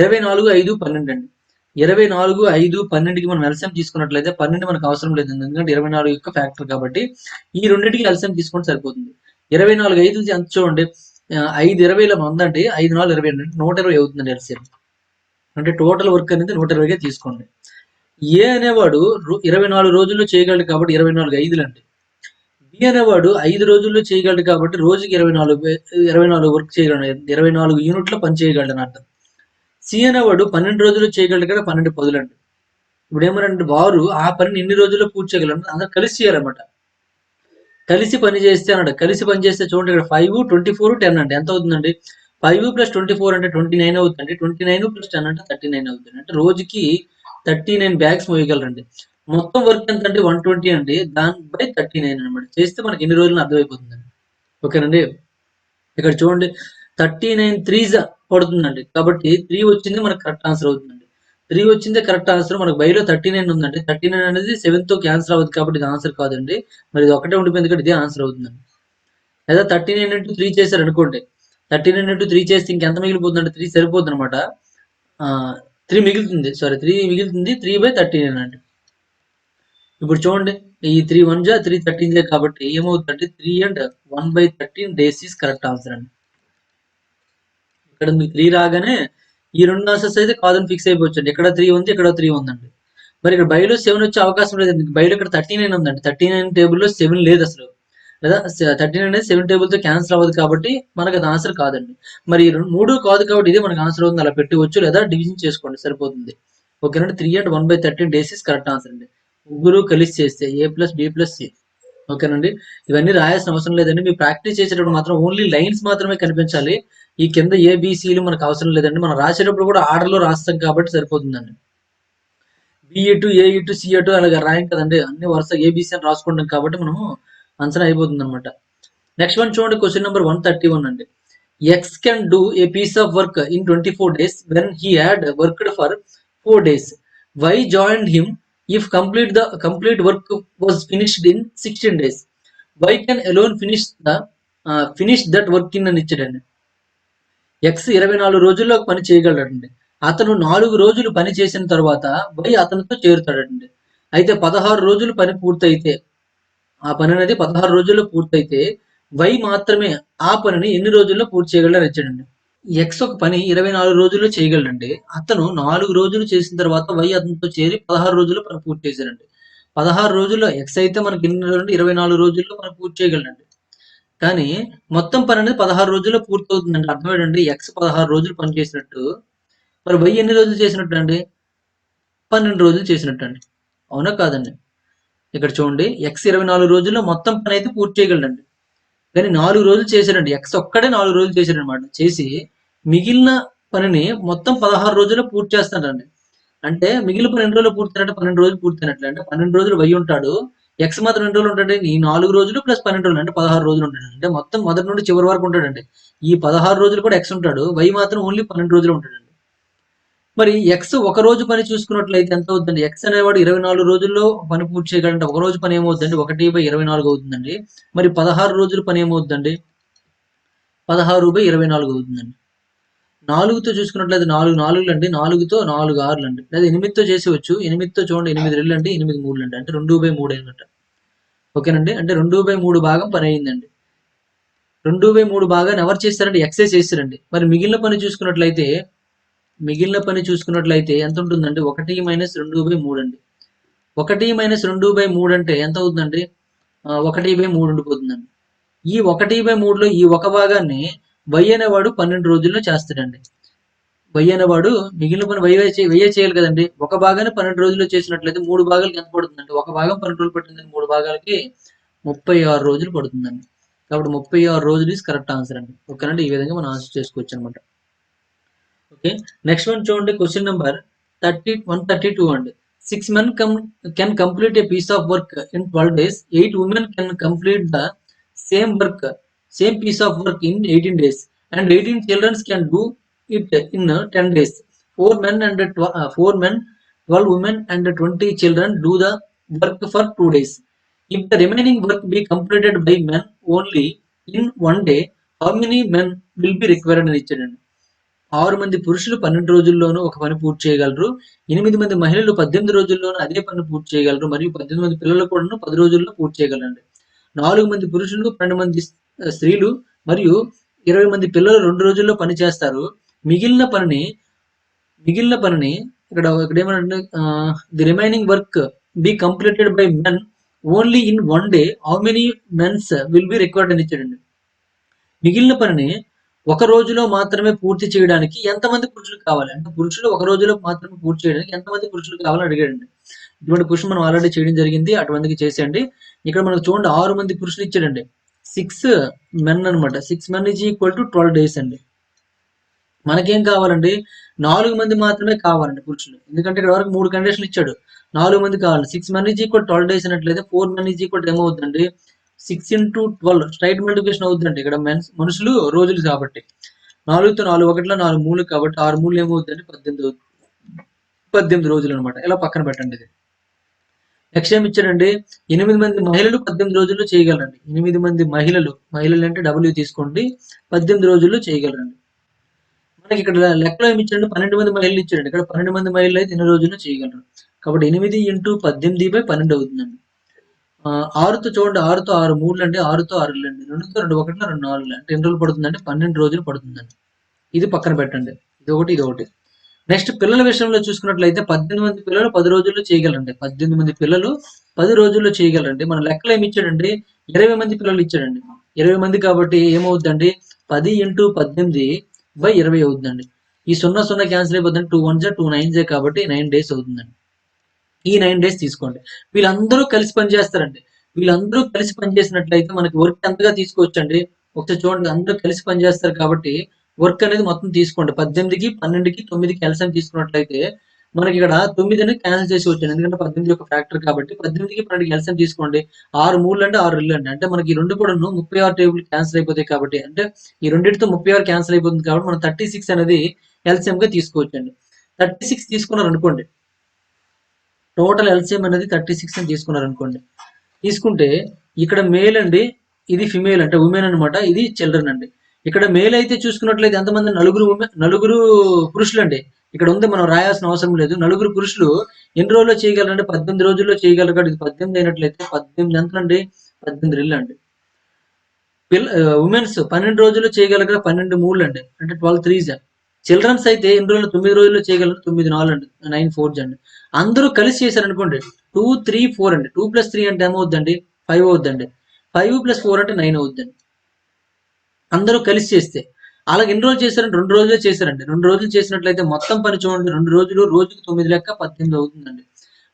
24, 5, 12 అండి. 24, 5, 12కి మనం ఎల్సిఎం తీసుకున్నట్లయితే 12 మనకు అవసరం లేదు. ఎందుకంటే 24 యొక్క ఫ్యాక్టర్ కాబట్టి ఈ రెండింటికి ఎల్సిఎం తీసుకుంటే సరిపోతుంది. 24 5 ఎంత చూడండి 5 20ల 100 అంటే 5 4 20 అంటే 120 అవుతుందండి ఎల్సిఎం. అంటే టోటల్ వర్క్ అనేది 120గా తీసుకోండి. ఏ అనేవాడు 24 రోజుల్లో చేయగలడు కాబట్టి 24 5లు అండి. బి అనేవాడు 5 రోజుల్లో చేయగలడు కాబట్టి రోజుకి 24 వర్క్ చేయగలడు. 24 యూనిట్ల పని చేయగలడు అని అర్థం. సి అనేవాడు 12 రోజుల్లో చేయగలడు కదా 12 10లు అండి. ఇప్పుడు ఏమనంటే వారు ఆ పనిని ఎన్ని రోజుల్లో పూర్తి చేయగలరు అందరూ కలిసి చేయాలన్నమాట. కలిసి పని చేస్తే అన్నాడు. కలిసి పని చేస్తే చూడండి ఇక్కడ 5, 24, 10 అండి. ఎంత అవుతుందండి 5 + 24 అంటే 29 అవుతుందండి. 29 + 10 అంటే 39 అవుతుంది. అంటే రోజుకి 39 బ్యాగ్స్ మోయగలరండి. మొత్తం వర్క్ ఎంతంటే 120 అండి. దాని బై 39 అనమాట. చేస్తే మనకి ఎన్ని రోజులని అర్థమైపోతుందండి. ఓకేనండి. ఇక్కడ చూడండి 39 త్రీస్ పడుతుందండి. కాబట్టి 3 వచ్చింది మనకు కరెక్ట్ ఆన్సర్ అవుతుందండి. 3 వచ్చిందే కరెక్ట్ ఆన్సర్. మనకు బైలో 39 ఉందండి. 39 అనేది 7తో క్యాన్సిల్ అవ్వదు కాబట్టి ఇది ఆన్సర్ కాదండి. మరి ఇది ఒకటే ఉండిపోయింది కాబట్టి ఇదే ఆన్సర్ అవుతుందండి. లేదా 39 ఇంటూ 3 చేశారనుకోండి. 39 ఇంటూ 3 చేస్తే ఇంకెంత మిగిలిపోతుందంటే 3 సరిపోద్దనమాట. 3 మిగులుతుంది. సారీ 3 మిగులుతుంది. 3/39 అండి. ఇప్పుడు చూడండి ఈ 3 1 జా 3 13 జా కాబట్టి ఏమవుతుందంటే 3 and 1/13 days is correct answer అండి. ఇక్కడ మీకు 3 రాగానే ఈ 2 ఆన్సర్స్ అయితే కాదని ఫిక్స్ అయిపోవచ్చండి. ఇక్కడ 3 ఉంది, ఇక్కడ 3 ఉందండి. మరి ఇక్కడ బైలో 7 వచ్చే అవకాశం లేదండి. బైలో ఇక్కడ 39 ఉందండి. 39 టేబుల్‌లో 7 లేదు అసలు. లేదా 39 అనేది 7 టేబుల్‌తో క్యాన్సిల్ అవ్వదు కాబట్టి మనకు అది ఆన్సర్ కాదండి. మరి 3 కాదు కాబట్టి ఇదే మనకు ఆన్సర్ అవుతుంది. అలా పెట్టవచ్చు లేదా డివిజన్ చేసుకోండి సరిపోతుంది. ఓకేనండి. 3 and 1/13 days is correct answer అండి. ముగ్గురు కలిసి చేస్తే A+B+C. ఓకేనండి. ఇవన్నీ రాయాల్సిన అవసరం లేదండి. మీరు ప్రాక్టీస్ చేసేటప్పుడు మాత్రం ఓన్లీ లైన్స్ మాత్రమే కనిపించాలి. ఈ కింద ఏబీసీలు మనకు అవసరం లేదండి. మనం రాసేటప్పుడు కూడా ఆర్డర్‌లో రాస్తాం కాబట్టి సరిపోతుందండి. బి ఏ సి అలాగా రాయం కదండీ. అన్ని వరుస ఏబీసీ అని రాసుకుంటాం కాబట్టి మనము ఆన్సర్ అయిపోతుందన్నమాట. నెక్స్ట్ వన్ చూడండి క్వెషన్ నంబర్ 131 అండి. X can do a piece of work in 24 days when he had worked for 4 days. Y joined him if complete work was finished in 16 days. Y can alone finish that work in అని ఇచ్చాడండి. X 24 రోజుల్లో పని చేయగలడండి. అతను 4 రోజులు పని చేసిన తర్వాత why అతనితో చేరుతాడండి. అయితే 16 రోజులు పని పూర్తయితే ఆ పని అనేది 16 రోజుల్లో పూర్తయితే వై మాత్రమే ఆ పనిని ఎన్ని రోజుల్లో పూర్తి చేయగలడని ఇచ్చాడండి. ఎక్స్ ఒక పని 24 రోజుల్లో చేయగలడండి. అతను 4 రోజులు చేసిన తర్వాత వై అతనితో చేరి 16 రోజుల్లో పని పూర్తి చేశాడండి. 16 రోజుల్లో ఎక్స్ అయితే మనకి ఎన్ని రోజులంటే 24 రోజుల్లో పని పూర్తి చేయగలడండి. కానీ మొత్తం పని అనేది 16 రోజుల్లో పూర్తవుతుందండి. అర్థం ఏంటండి? ఎక్స్ 16 రోజులు పని చేసినట్టు, మరి వై ఎన్ని రోజులు చేసినట్టండి? 12 రోజులు చేసినట్టండి. అవునా? కాదండి? ఇక్కడ చూడండి ఎక్స్ 24 రోజుల్లో మొత్తం పనైతే పూర్తి చేయగలడండి. కానీ 4 రోజులు చేశాడండి. ఎక్స్ ఒక్కడే 4 రోజులు చేశాడనమాట. చేసి మిగిలిన పనిని మొత్తం 16 రోజుల్లో పూర్తి చేస్తాడండి. అంటే మిగిలిన పని ఎన్ని రోజుల్లో పూర్తయినట్టు 12 రోజులు పూర్తయినట్లే. అంటే 12 రోజులు వై ఉంటాడు. ఎక్స్ మాత్రం ఎన్ని రోజులు ఉంటాడు? ఈ 4 రోజులు ప్లస్ 12 రోజులు అంటే 16 రోజులు ఉంటాడండి. అంటే మొత్తం మొదటి నుండి చివరి వరకు ఉంటాడండి. ఈ 16 రోజులు కూడా ఎక్స్ ఉంటాడు. వై మాత్రం ఓన్లీ 12 రోజులు ఉంటాడండి. మరి ఎక్స్ ఒక రోజు పని చూసుకున్నట్లయితే ఎంత అవుతుందండి? ఎక్స్ అనేవాడు 24 రోజుల్లో పని పూర్తి చేయగలంటే ఒక రోజు పని ఏమవుద్దండి? 1/24 అవుతుందండి. మరి 16 రోజుల పని ఏమవుద్దండి? 16/24 అవుతుందండి. 4తో చూసుకున్నట్లయితే 4 నాలుగులండి. 4తో 4 ఆరులండి. లేదా 8తో చేసేయొచ్చు. 8తో చూడండి 8 రెళ్ళండి. 8 మూడులండి. అంటే 2/3 అయిందట. ఓకేనండి. అంటే 2/3 భాగం పని అయిందండి. 2/3 భాగాన్ని ఎవరు చేస్తారంటే ఎక్సే చేస్తారండి. మరి మిగిలిన పని చూసుకున్నట్లయితే ఎంత ఉంటుందండి? 1 - 2/3 అండి. 1 - 2/3 అంటే ఎంత అవుతుందండి? 1/3 ఉండిపోతుందండి. ఈ 1/3లో ఈ ఒక భాగాన్ని వై అనేవాడు 12 రోజుల్లో చేస్తాడండి. వై అనేవాడు మిగిలిన పని వయ్యే చేయాలి కదండి. ఒక భాగాన్ని 12 రోజుల్లో చేసినట్లయితే 3 భాగాలకి ఎంత పడుతుందండి? ఒక భాగం 12 రోజులు పట్టిందని 3 భాగాలకి 36 రోజులు పడుతుందండి. కాబట్టి 36 రోజులు ఈస్ కరెక్ట్ ఆన్సర్ అండి. ఓకేనండి. ఈ విధంగా మనం ఆన్సర్ చేసుకోవచ్చు అనమాట. ఓకే. నెక్స్ట్ వన్ చూడండి క్వెషన్ నంబర్ 132 అండి. 6 men can complete a piece of work in 12 days. 8 women can complete the same work, same piece of work in 18 days. And 18 children can do it in 10 days. 4 men, 12 women and 20 children do the work for 2 days. If the remaining work be completed by men only in 1 day, how many men will be required అని ఇచ్చాడండి. 6 మంది పురుషులు 12 రోజుల్లోనూ ఒక పని పూర్తి చేయగలరు. 8 మంది మహిళలు 18 రోజుల్లోనూ అదే పనిని పూర్తి చేయగలరు. మరియు 18 మంది పిల్లలు కూడాను 10 రోజుల్లో పూర్తి చేయగలరండి. 4 మంది పురుషులు, 12 మంది స్త్రీలు మరియు 20 మంది పిల్లలు 2 రోజుల్లో పని చేస్తారు. మిగిలిన పనిని ఇక్కడేమనంటే the remaining work be completed by men only in 1 day. How many mens will be required అని ఇచ్చాడండి. మిగిలిన పనిని ఒక రోజులో మాత్రమే పూర్తి చేయడానికి ఎంతమంది పురుషులు కావాలి? అంటే పురుషులు ఒక రోజులో మాత్రమే పూర్తి చేయడానికి ఎంతమంది పురుషులు కావాలని అడిగాడండి. ఇటువంటి క్వెషన్ మనం ఆల్రెడీ చేయడం జరిగింది. అటువంటిది చేసేయండి. ఇక్కడ మనకు చూడండి 6 మంది పురుషులు ఇచ్చాడండి. 6 మెన్ అనమాట. 6 men is equal to 12 days అండి. మనకేం కావాలండి 4 మంది మాత్రమే కావాలండి పురుషులు. ఎందుకంటే ఇక్కడ వరకు 3 కండిషన్‌లు ఇచ్చాడు. 4 మంది కావాలి. 6 మెన్ ఈజ్ ఈక్వల్ 12 డేస్ అన్నట్లయితే 4 మెన్ ఈజ్ ఈక్వల్ ఏమవుద్దండి 6 ఇంటూ 12 స్ట్రెయిట్ మల్టిప్లికేషన్ అవుద్దండి. ఇక్కడ మనుషులు రోజులు కాబట్టి 4తో 4 ఒకటిలో 4 మూలు కాబట్టి 6 మూలు ఏమవుద్దండి 18 అవుద్ది. 18 రోజులనమాట. ఇలా పక్కన పెట్టండి ఇది. నెక్స్ట్ ఏమి ఇచ్చాడండి 8 మంది మహిళలు 18 రోజుల్లో చేయగలరండి. 8 మంది మహిళలు అంటే డబ్ల్యూ తీసుకోండి 18 రోజుల్లో చేయగలరండి. మనకి ఇక్కడ లెక్కలో ఏమి ఇచ్చాడంటే 12 మంది మహిళలు ఇచ్చాడండి. ఇక్కడ 12 మంది మహిళలు అయితే ఎన్ని రోజుల్లో చేయగలరు. కాబట్టి 8 ఇంటూ 18/12 అవుతుందండి. 6తో చూడండి 6తో 6 మూడులండి 6తో 6 అండి 2తో 2 ఒకటిలో 2 నాలుగు అంటే ఎన్ని రోజులు పడుతుందంటే 12 రోజులు పడుతుందండి. ఇది పక్కన పెట్టండి. ఇది ఒకటి. నెక్స్ట్ పిల్లల విషయంలో చూసుకున్నట్లయితే 18 మంది పిల్లలు 10 రోజుల్లో చేయగలరండి. 18 మంది పిల్లలు 10 రోజుల్లో చేయగలరండి. మన లెక్కలో ఏమి ఇచ్చాడండి 20 మంది పిల్లలు ఇచ్చాడండి. 20 మంది కాబట్టి ఏమవుద్దండి 10 ఇంటూ 18/20 అవుతుందండి. ఈ 0 క్యాన్సిల్ అయిపోతుందండి. 2 1 2 9 కాబట్టి 9 డేస్ అవుతుందండి. ఈ 9 డేస్ తీసుకోండి. వీళ్ళందరూ కలిసి పనిచేస్తారండి. వీళ్ళందరూ కలిసి పనిచేసినట్లయితే మనకి వర్క్ ఎంతగా తీసుకోవచ్చండి. ఒకసారి చూడండి అందరూ కలిసి పనిచేస్తారు కాబట్టి వర్క్ అనేది మొత్తం తీసుకోండి. 18కి, 12కి, 9కి ఎల్సిఎం తీసుకున్నట్లయితే మనకి ఇక్కడ 9ని క్యాన్సిల్ చేసేయొచ్చండి. ఎందుకంటే 18 యొక్క ఫ్యాక్టర్ కాబట్టి 18కి, 12కి ఎల్సిఎం తీసుకోండి. 6 మూడులు అంటే 6 ఇళ్ళు అండి. అంటే మనకి ఈ 2 కూడాను 36 టేబుల్ క్యాన్సిల్ అయిపోతాయి కాబట్టి అంటే ఈ రెండిటితో 36 క్యాన్సిల్ అయిపోతుంది కాబట్టి మనం 36 అనేది ఎల్సిఎంగా తీసుకోవచ్చండి. 36 తీసుకున్నారనుకోండి. టోటల్ ఎల్సిఎం అనేది 36 అని తీసుకున్నారనుకోండి. తీసుకుంటే ఇక్కడ మేల్ అండి. ఇది ఫిమేల్ అంటే ఉమెన్ అనమాట. ఇది చిల్డ్రన్ అండి. ఇక్కడ మేల్ అయితే చూసుకున్నట్లయితే ఎంతమంది నలుగురు పురుషులండి. ఇక్కడ ఉంది మనం రాయాల్సిన అవసరం లేదు. నలుగురు పురుషులు ఎన్ని రోజుల్లో చేయగలరంటే 18 రోజుల్లో చేయగలరు కాబట్టి ఇది 18 అయినట్లయితే 18 ఎంతండి 18 రెళ్ళు అండి. ఉమెన్స్ 12 రోజుల్లో చేయగలరు 12 మూడులు అండి. అంటే 12 త్రీస్. చిల్డ్రన్స్ అయితే ఎన్ని రోజులు 9 రోజుల్లో చేయగలరు 9 నాలుగు అండి 9 ఫోర్స్ అండి. అందరూ కలిసి చేశారనుకోండి 2 3 4 అండి. 2 + 3 అంటే ఏమవుద్దండి 5 అవుద్దండి. 5 + 4 అంటే 9 అవుద్దండి. అందరూ కలిసి చేస్తే. అలాగే ఎన్ని రోజులు చేశారంటే 2 రోజులే చేశారండి. 2 రోజులు చేసినట్లయితే మొత్తం పని చూడండి 2 రోజులు రోజుకి 9 లెక్క 18 అవుతుందండి.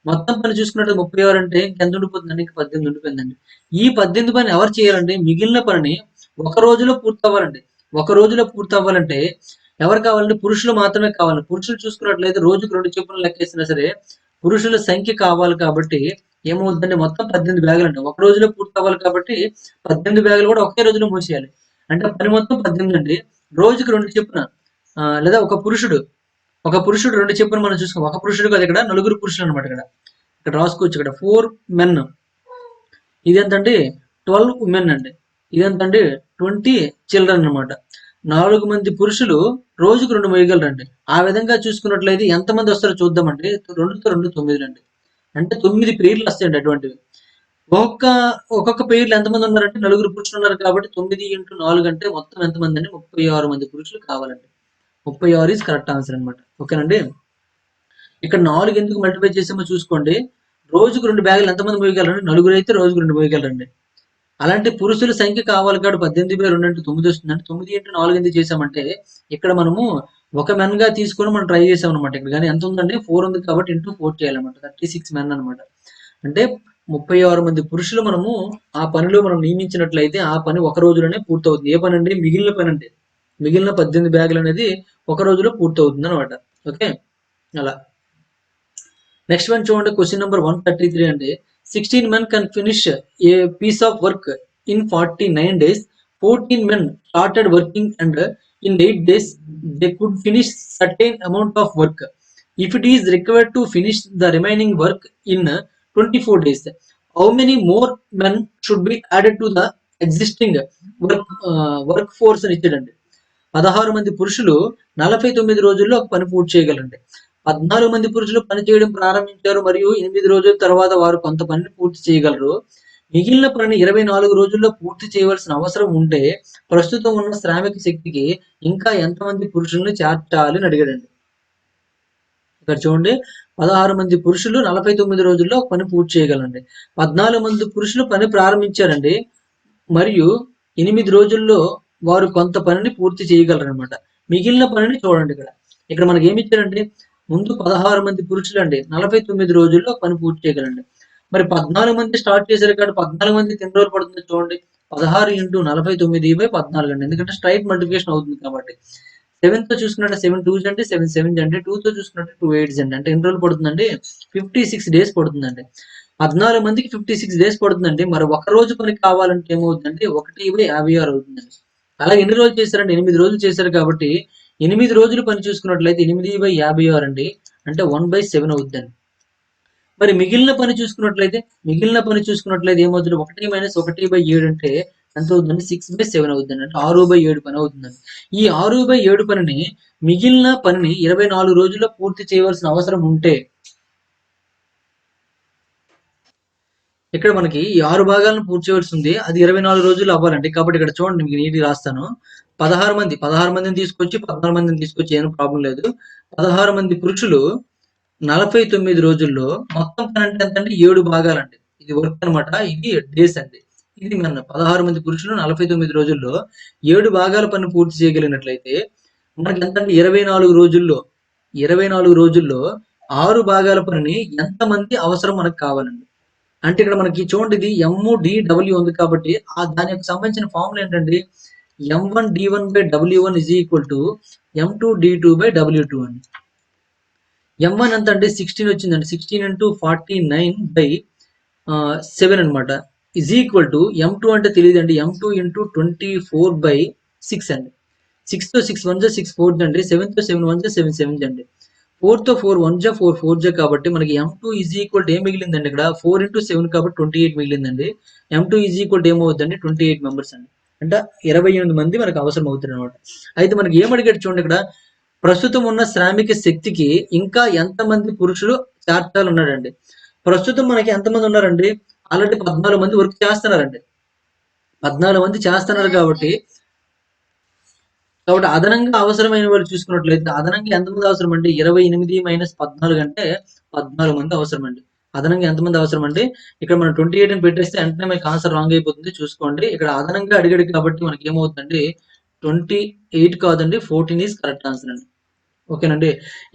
మొత్తం పని చూసుకున్నట్లయితే 36 అంటే ఇంకెంత ఉండిపోతుందండి? ఇంక 18 ఉండిపోయిందండి. ఈ 18 పని ఎవరు చేయాలండి? మిగిలిన పనిని ఒక రోజులో పూర్తవ్వాలండి. ఒక రోజులో పూర్తవ్వాలంటే ఎవరు కావాలండి? పురుషులు మాత్రమే కావాలి. పురుషులు చూసుకున్నట్లయితే రోజుకి 2 చొప్పున లెక్కేసినా సరే పురుషుల సంఖ్య కావాలి కాబట్టి ఏమవుద్దండి మొత్తం 18 బ్యాగులండి. ఒక రోజులో పూర్తవ్వాలి కాబట్టి 18 బ్యాగులు కూడా ఒకే రోజులో మూసేయాలి. అంటే పని మొత్తం 18 అండి. రోజుకి 2 చొప్పున లేదా ఒక పురుషుడు 2 చొప్పున మనం చూసుకో ఒక పురుషుడు కాదు ఇక్కడ నలుగురు పురుషులు అనమాట ఇక్కడ. ఇక్కడ రాసుకోవచ్చు ఇక్కడ 4 మెన్. ఇదెంతండి 12 ఉమెన్ అండి. ఇదెంతండి 20 చిల్డ్రన్ అనమాట. 4 మంది పురుషులు రోజుకు 2 మోయగలరండి. ఆ విధంగా చూసుకున్నట్లయితే ఎంతమంది వస్తారో చూద్దామండి. 2తో 2 9 అండి. అంటే 9 పెయిర్లు వస్తాయండి అటువంటివి. ఒక్కొక్క పెయిర్‌లో ఎంతమంది ఉన్నారంటే నలుగురు పురుషులు ఉన్నారు కాబట్టి 9 ఇంటూ 4 అంటే మొత్తం ఎంతమంది అండి 36 మంది పురుషులు కావాలండి. 36 ఈస్ కరెక్ట్ ఆన్సర్ అనమాట. ఓకేనండి. ఇక్కడ 4 ఎందుకు మల్టిప్లై చేసామో చూసుకోండి. రోజుకు 2 బ్యాగులు ఎంతమంది మోయగలరండి? నలుగురైతే రోజుకు 2 మోయగలరండి. అలాంటి పురుషుల సంఖ్య కావాలి కాబట్టి 18/2 అంటే 9 వస్తుందండి. 9 ఇంటూ 4 ఎందుకు చేసామంటే ఇక్కడ మనము ఒక మెన్‌గా తీసుకొని మనం ట్రై చేసామనమాట. ఇక్కడ గాని ఎంత ఉందండి 4 ఉంది కాబట్టి ఇంటూ 4 చేయాలన్నమాట. 36 మెన్ అనమాట. అంటే 36 మంది పురుషులు మనము ఆ పనిలో మనం నియమించినట్లయితే ఆ పని ఒక రోజులోనే పూర్తవుతుంది. ఏ పనండి? మిగిలిన పనండి. మిగిలిన 18 బ్యాగులనేది ఒక రోజులో పూర్తవుతుందనమాట. ఓకే. అలా. నెక్స్ట్ వన్ చూడండి క్వెషన్ నంబర్ 133 అండి. 16 men can finish a piece of work in 49 days. 14 men started working and in 8 days they could finish certain amount of work. If it is required to finish the remaining work in 24 days, how many more men should be added to the existing workforce అని ఇచ్చాడండి. 16 మంది పురుషులు 49 రోజుల్లో ఒక పని పూర్తి చేయగలరండి. 14 మంది పురుషులు పని చేయడం ప్రారంభించారు మరియు 8 రోజుల తర్వాత వారు కొంత పనిని పూర్తి చేయగలరు. మిగిలిన పనిని 24 రోజుల్లో పూర్తి చేయవలసిన అవసరం ఉంటే ప్రస్తుతం ఉన్న శ్రామిక శక్తికి ఇంకా ఎంతమంది పురుషుల్ని చేర్చాలి అని అడిగాడండి. ఇక్కడ చూడండి 16 మంది పురుషులు 49 రోజుల్లో ఒక పని పూర్తి చేయగలరండి. 14 మంది పురుషులు పని ప్రారంభించారండి మరియు 8 రోజుల్లో వారు కొంత పనిని పూర్తి చేయగలరనమాట. మిగిలిన పనిని చూడండి ఇక్కడ. ఇక్కడ మనకి ఏమి ఇచ్చారండి ముందు 16 మంది పురుషులండి 49 రోజుల్లో పని పూర్తి చేయగలండి. మరి 14 మంది స్టార్ట్ చేశారు కాబట్టి 14 మందికి ఎన్ని రోజులు పడుతుందో చూడండి. 16 × 49/14 అండి. ఎందుకంటే స్ట్రైట్ మల్టిప్లికేషన్ అవుతుంది కాబట్టి. 7 తో చూసుకున్నట్టే 7 2s అంటే 7 7s అంటే 2 తో చూసుకున్నట్టే 2 8s అండి. అంటే ఎన్ని రోజులు పడుతుందండి? 56 డేస్ పడుతుందండి. 14 మందికి 56 డేస్ పడుతుందండి. మరి ఒక రోజు పని కావాలంటే ఏమవుతుందంటే 1/56 అవుతుందండి. అలాగే ఎన్ని రోజులు చేశారంటే 8 రోజులు చేశారు కాబట్టి 8 రోజులు పని చూసుకున్నట్లయితే 8/56 అండి. అంటే 1/7 అవుద్దండి. మరి మిగిలిన పని చూసుకున్నట్లయితే ఏమవుతుంది? 1 - 1/7 అంటే ఎంత అవుతుందండి? 6/7 అవుతుందండి. అంటే 6/7 పని అవుతుందండి. ఈ 6/7 పనిని మిగిలిన పనిని 24 రోజుల్లో పూర్తి చేయవలసిన అవసరం ఉంటే ఇక్కడ మనకి ఈ 6 భాగాలను పూర్తి చేయవలసి ఉంది. అది 24 రోజుల్లో అవ్వాలండి. కాబట్టి ఇక్కడ చూడండి మీకు నీట్‌గా రాస్తాను. 16 మందిని తీసుకొచ్చి 14 మందిని తీసుకొచ్చి ఏం ప్రాబ్లమ్ లేదు. 16 మంది పురుషులు 49 రోజుల్లో మొత్తం పని అంటే ఎంతండి? 7 భాగాలండి. ఇది వర్క్ అనమాట. ఇది డేస్ అండి. ఇది మన 16 మంది పురుషులు 49 రోజుల్లో 7 భాగాల పని పూర్తి చేయగలిగినట్లయితే మనకి ఎంతండి? 24 రోజుల్లో 6 భాగాల పనిని ఎంతమంది అవసరం మనకు కావాలండి. అంటే ఇక్కడ మనకి చూడండి ఇది ఎమ్-డి-డబ్ల్యూ ఉంది కాబట్టి దానికి సంబంధించిన ఫార్ములా ఏంటండి? M1D1/W1 M2D2/W2 అండి. M1 ఎంత అంటే 16 వచ్చిందండి. 16 × 49/7 అనమాట. M2 అంటే తెలియదండి. M2 × 24/6 అండి. 6తో 6 1 6 4 అండి. 7తో 7 1 7 7 అండి. 4తో 4 1 4 4 కాబట్టి మనకి M2 ఏం మిగిలిందండి ఇక్కడ? 4 × 7 కాబట్టి 28 మిగిలిందండి. M2 ఏమవుద్దండి? 28 మెంబర్స్ అండి. అంటే 28 మంది మనకు అవసరం అవుతారనమాట. అయితే మనకి ఏమడిగాడు చూడండి ఇక్కడ, ప్రస్తుతం ఉన్న శ్రామిక శక్తికి ఇంకా ఎంతమంది పురుషులు చేర్చాలన్నాడండి. ప్రస్తుతం మనకి ఎంతమంది ఉన్నారండి? ఆల్రెడీ 14 మంది వర్క్ చేస్తున్నారండి. 14 మంది చేస్తున్నారు కాబట్టి అదనంగా అవసరమైన వాళ్ళు చూసుకున్నట్లయితే అదనంగా ఎంతమంది అవసరం అండి? 28 - 14 అంటే 14 మంది అవసరం అండి. అదనంగా ఎంతమంది అవసరం అండి? ఇక్కడ మనం 28 అని పెట్టేస్తే వెంటనే మనకి ఆన్సర్ రాంగ్ అయిపోతుంది చూసుకోండి. ఇక్కడ అదనంగా అడిగాడు కాబట్టి మనకి ఏమవుతుందండి 28 కాదండి 14 ఈస్ కరెక్ట్ ఆన్సర్ అండి. ఓకేనండి.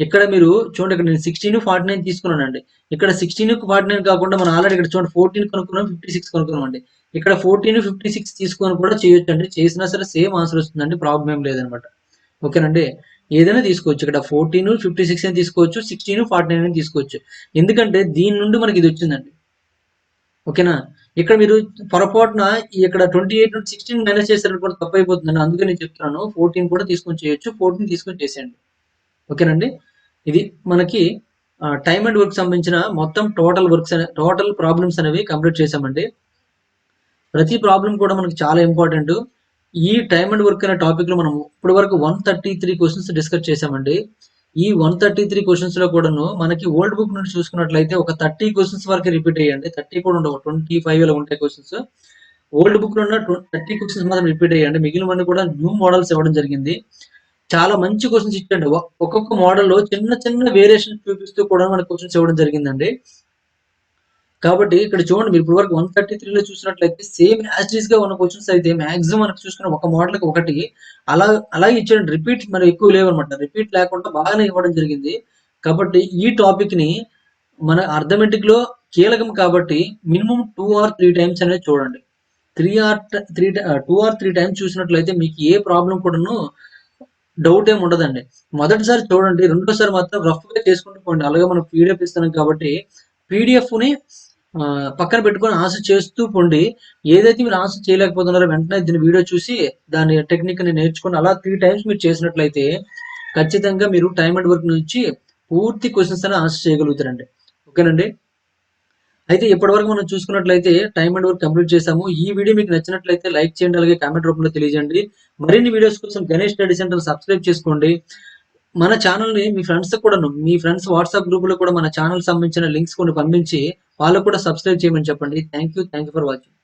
ఇక్కడ మీరు చూడండి, ఇక్కడ నేను 16, 49 తీసుకున్నానండి. ఇక్కడ 16, 49 కాకుండా మనం ఆల్రెడీ ఇక్కడ చూడండి 14 కనుక్కున్నాం, 56 కనుక్కున్నామండి. ఇక్కడ 14, 56 తీసుకొని కూడా చేయొచ్చండి. చేసినా సరే సేమ్ ఆన్సర్ వస్తుందండి. ప్రాబ్లమ్ ఏం లేదనమాట. ఓకేనండి. ఏదైనా తీసుకోవచ్చు. ఇక్కడ 14, 56 అని తీసుకోవచ్చు. 16, 49 అని తీసుకోవచ్చు. ఎందుకంటే దీని నుండి మనకి ఇది వచ్చిందండి. ఓకేనా? ఇక్కడ మీరు పొరపాటున ఇక్కడ 28 నుండి 16 మైనస్ చేశారనుకోండి తప్పు అయిపోతుందండి. అందుకే నేను చెప్తున్నాను 14 కూడా తీసుకొని చేయొచ్చు. 14 తీసుకొని చేసేయండి. ఓకేనండి. ఇది మనకి టైమ్ అండ్ వర్క్ సంబంధించిన మొత్తం టోటల్ ప్రాబ్లమ్స్ అనేవి కంప్లీట్ చేసామండి. ప్రతి ప్రాబ్లం కూడా మనకి చాలా ఇంపార్టెంట్. ఈ టైమ్ అండ్ వర్క్ అనే టాపిక్ లో మనం ఇప్పటి వరకు 133 క్వశ్చన్స్ డిస్కస్ చేసామండి. ఈ 133 క్వశ్చన్స్ లో కూడాను మనకి ఓల్డ్ బుక్ నుండి చూసుకున్నట్లయితే ఒక 30 క్వశ్చన్స్ వరకు రిపీట్ అయ్యండి. 30 కూడా ఉండవు, 25 ఇలా ఉంటాయి క్వశ్చన్స్. ఓల్డ్ బుక్ లో ఉన్న 30 క్వశ్చన్స్ మాత్రం రిపీట్ అయ్యండి. మిగిలినవన్నీ కూడా న్యూ మోడల్స్ ఇవ్వడం జరిగింది. చాలా మంచి క్వశ్చన్స్ ఇచ్చాడు. ఒక్కొక్క మోడల్‌లో చిన్న చిన్న వేరియేషన్స్ చూపిస్తూ కూడా మనకు క్వశ్చన్స్ ఇవ్వడం జరిగిందండి. కాబట్టి ఇక్కడ చూడండి, మీరు ఇప్పటివరకు 133లో చూసినట్లయితే సేమ్ యాజ్ ఇట్ ఈస్‌గా ఉన్న క్వశ్చన్స్ అయితే మాక్సిమం మనకు చూసుకున్న ఒక మోడల్‌కి ఒకటి అలాగే ఇచ్చాడండి. రిపీట్ మరి ఎక్కువ లేవన్నమాట. రిపీట్ లేకుండా బాగానే ఇవ్వడం జరిగింది. కాబట్టి ఈ టాపిక్‌ని మన అర్థమెటిక్‌లో కీలకం కాబట్టి మినిమమ్ 2 ఆర్ 3 టైమ్స్ అనేది చూడండి. 2 ఆర్ 3 టైమ్స్ చూసినట్లయితే మీకు ఏ ప్రాబ్లమ్ కూడాను డౌట్ ఏమి ఉండదండి. మొదటిసారి చూడండి, రెండోసారి మాత్రం రఫ్‌గా చేసుకుంటూ పోండి. అలాగే మనం పీడిఎఫ్ ఇస్తున్నాం కాబట్టి పీడిఎఫ్‌ని పక్కన పెట్టుకొని ఆన్సర్ చేస్తూ పోండి. ఏదైతే మీరు ఆన్సర్ చేయలేకపోతున్నారో వెంటనే దీని వీడియో చూసి దాని టెక్నిక్‌ని నేర్చుకొని అలా 3 టైమ్స్ మీరు చేసినట్లయితే ఖచ్చితంగా మీరు టైమ్ అండ్ వర్క్ నుంచి పూర్తి క్వెషన్స్ అని ఆన్సర్ చేయగలుగుతారండి. ఓకేనండి. అయితే ఇప్పటివరకు మనం చూసుకున్నట్లయితే టైమ్ అండ్ వర్క్ కంప్లీట్ చేసాము. ఈ వీడియో మీకు నచ్చినట్లయితే లైక్ చేయండి. అలాగే కామెంట్ రూపంలో తెలియజేయండి. మరిన్ని వీడియోస్ కోసం గణేష్ స్టడీ సెంటర్ సబ్స్క్రైబ్ చేసుకోండి. మన ఛానెల్‌ని మీ ఫ్రెండ్స్ వాట్సాప్ గ్రూప్‌లో కూడా మన ఛానెల్ సంబంధించిన లింక్స్ కొన్ని పంపించి వాళ్ళకు కూడా సబ్స్క్రైబ్ చేయమని చెప్పండి. Thank you for watching.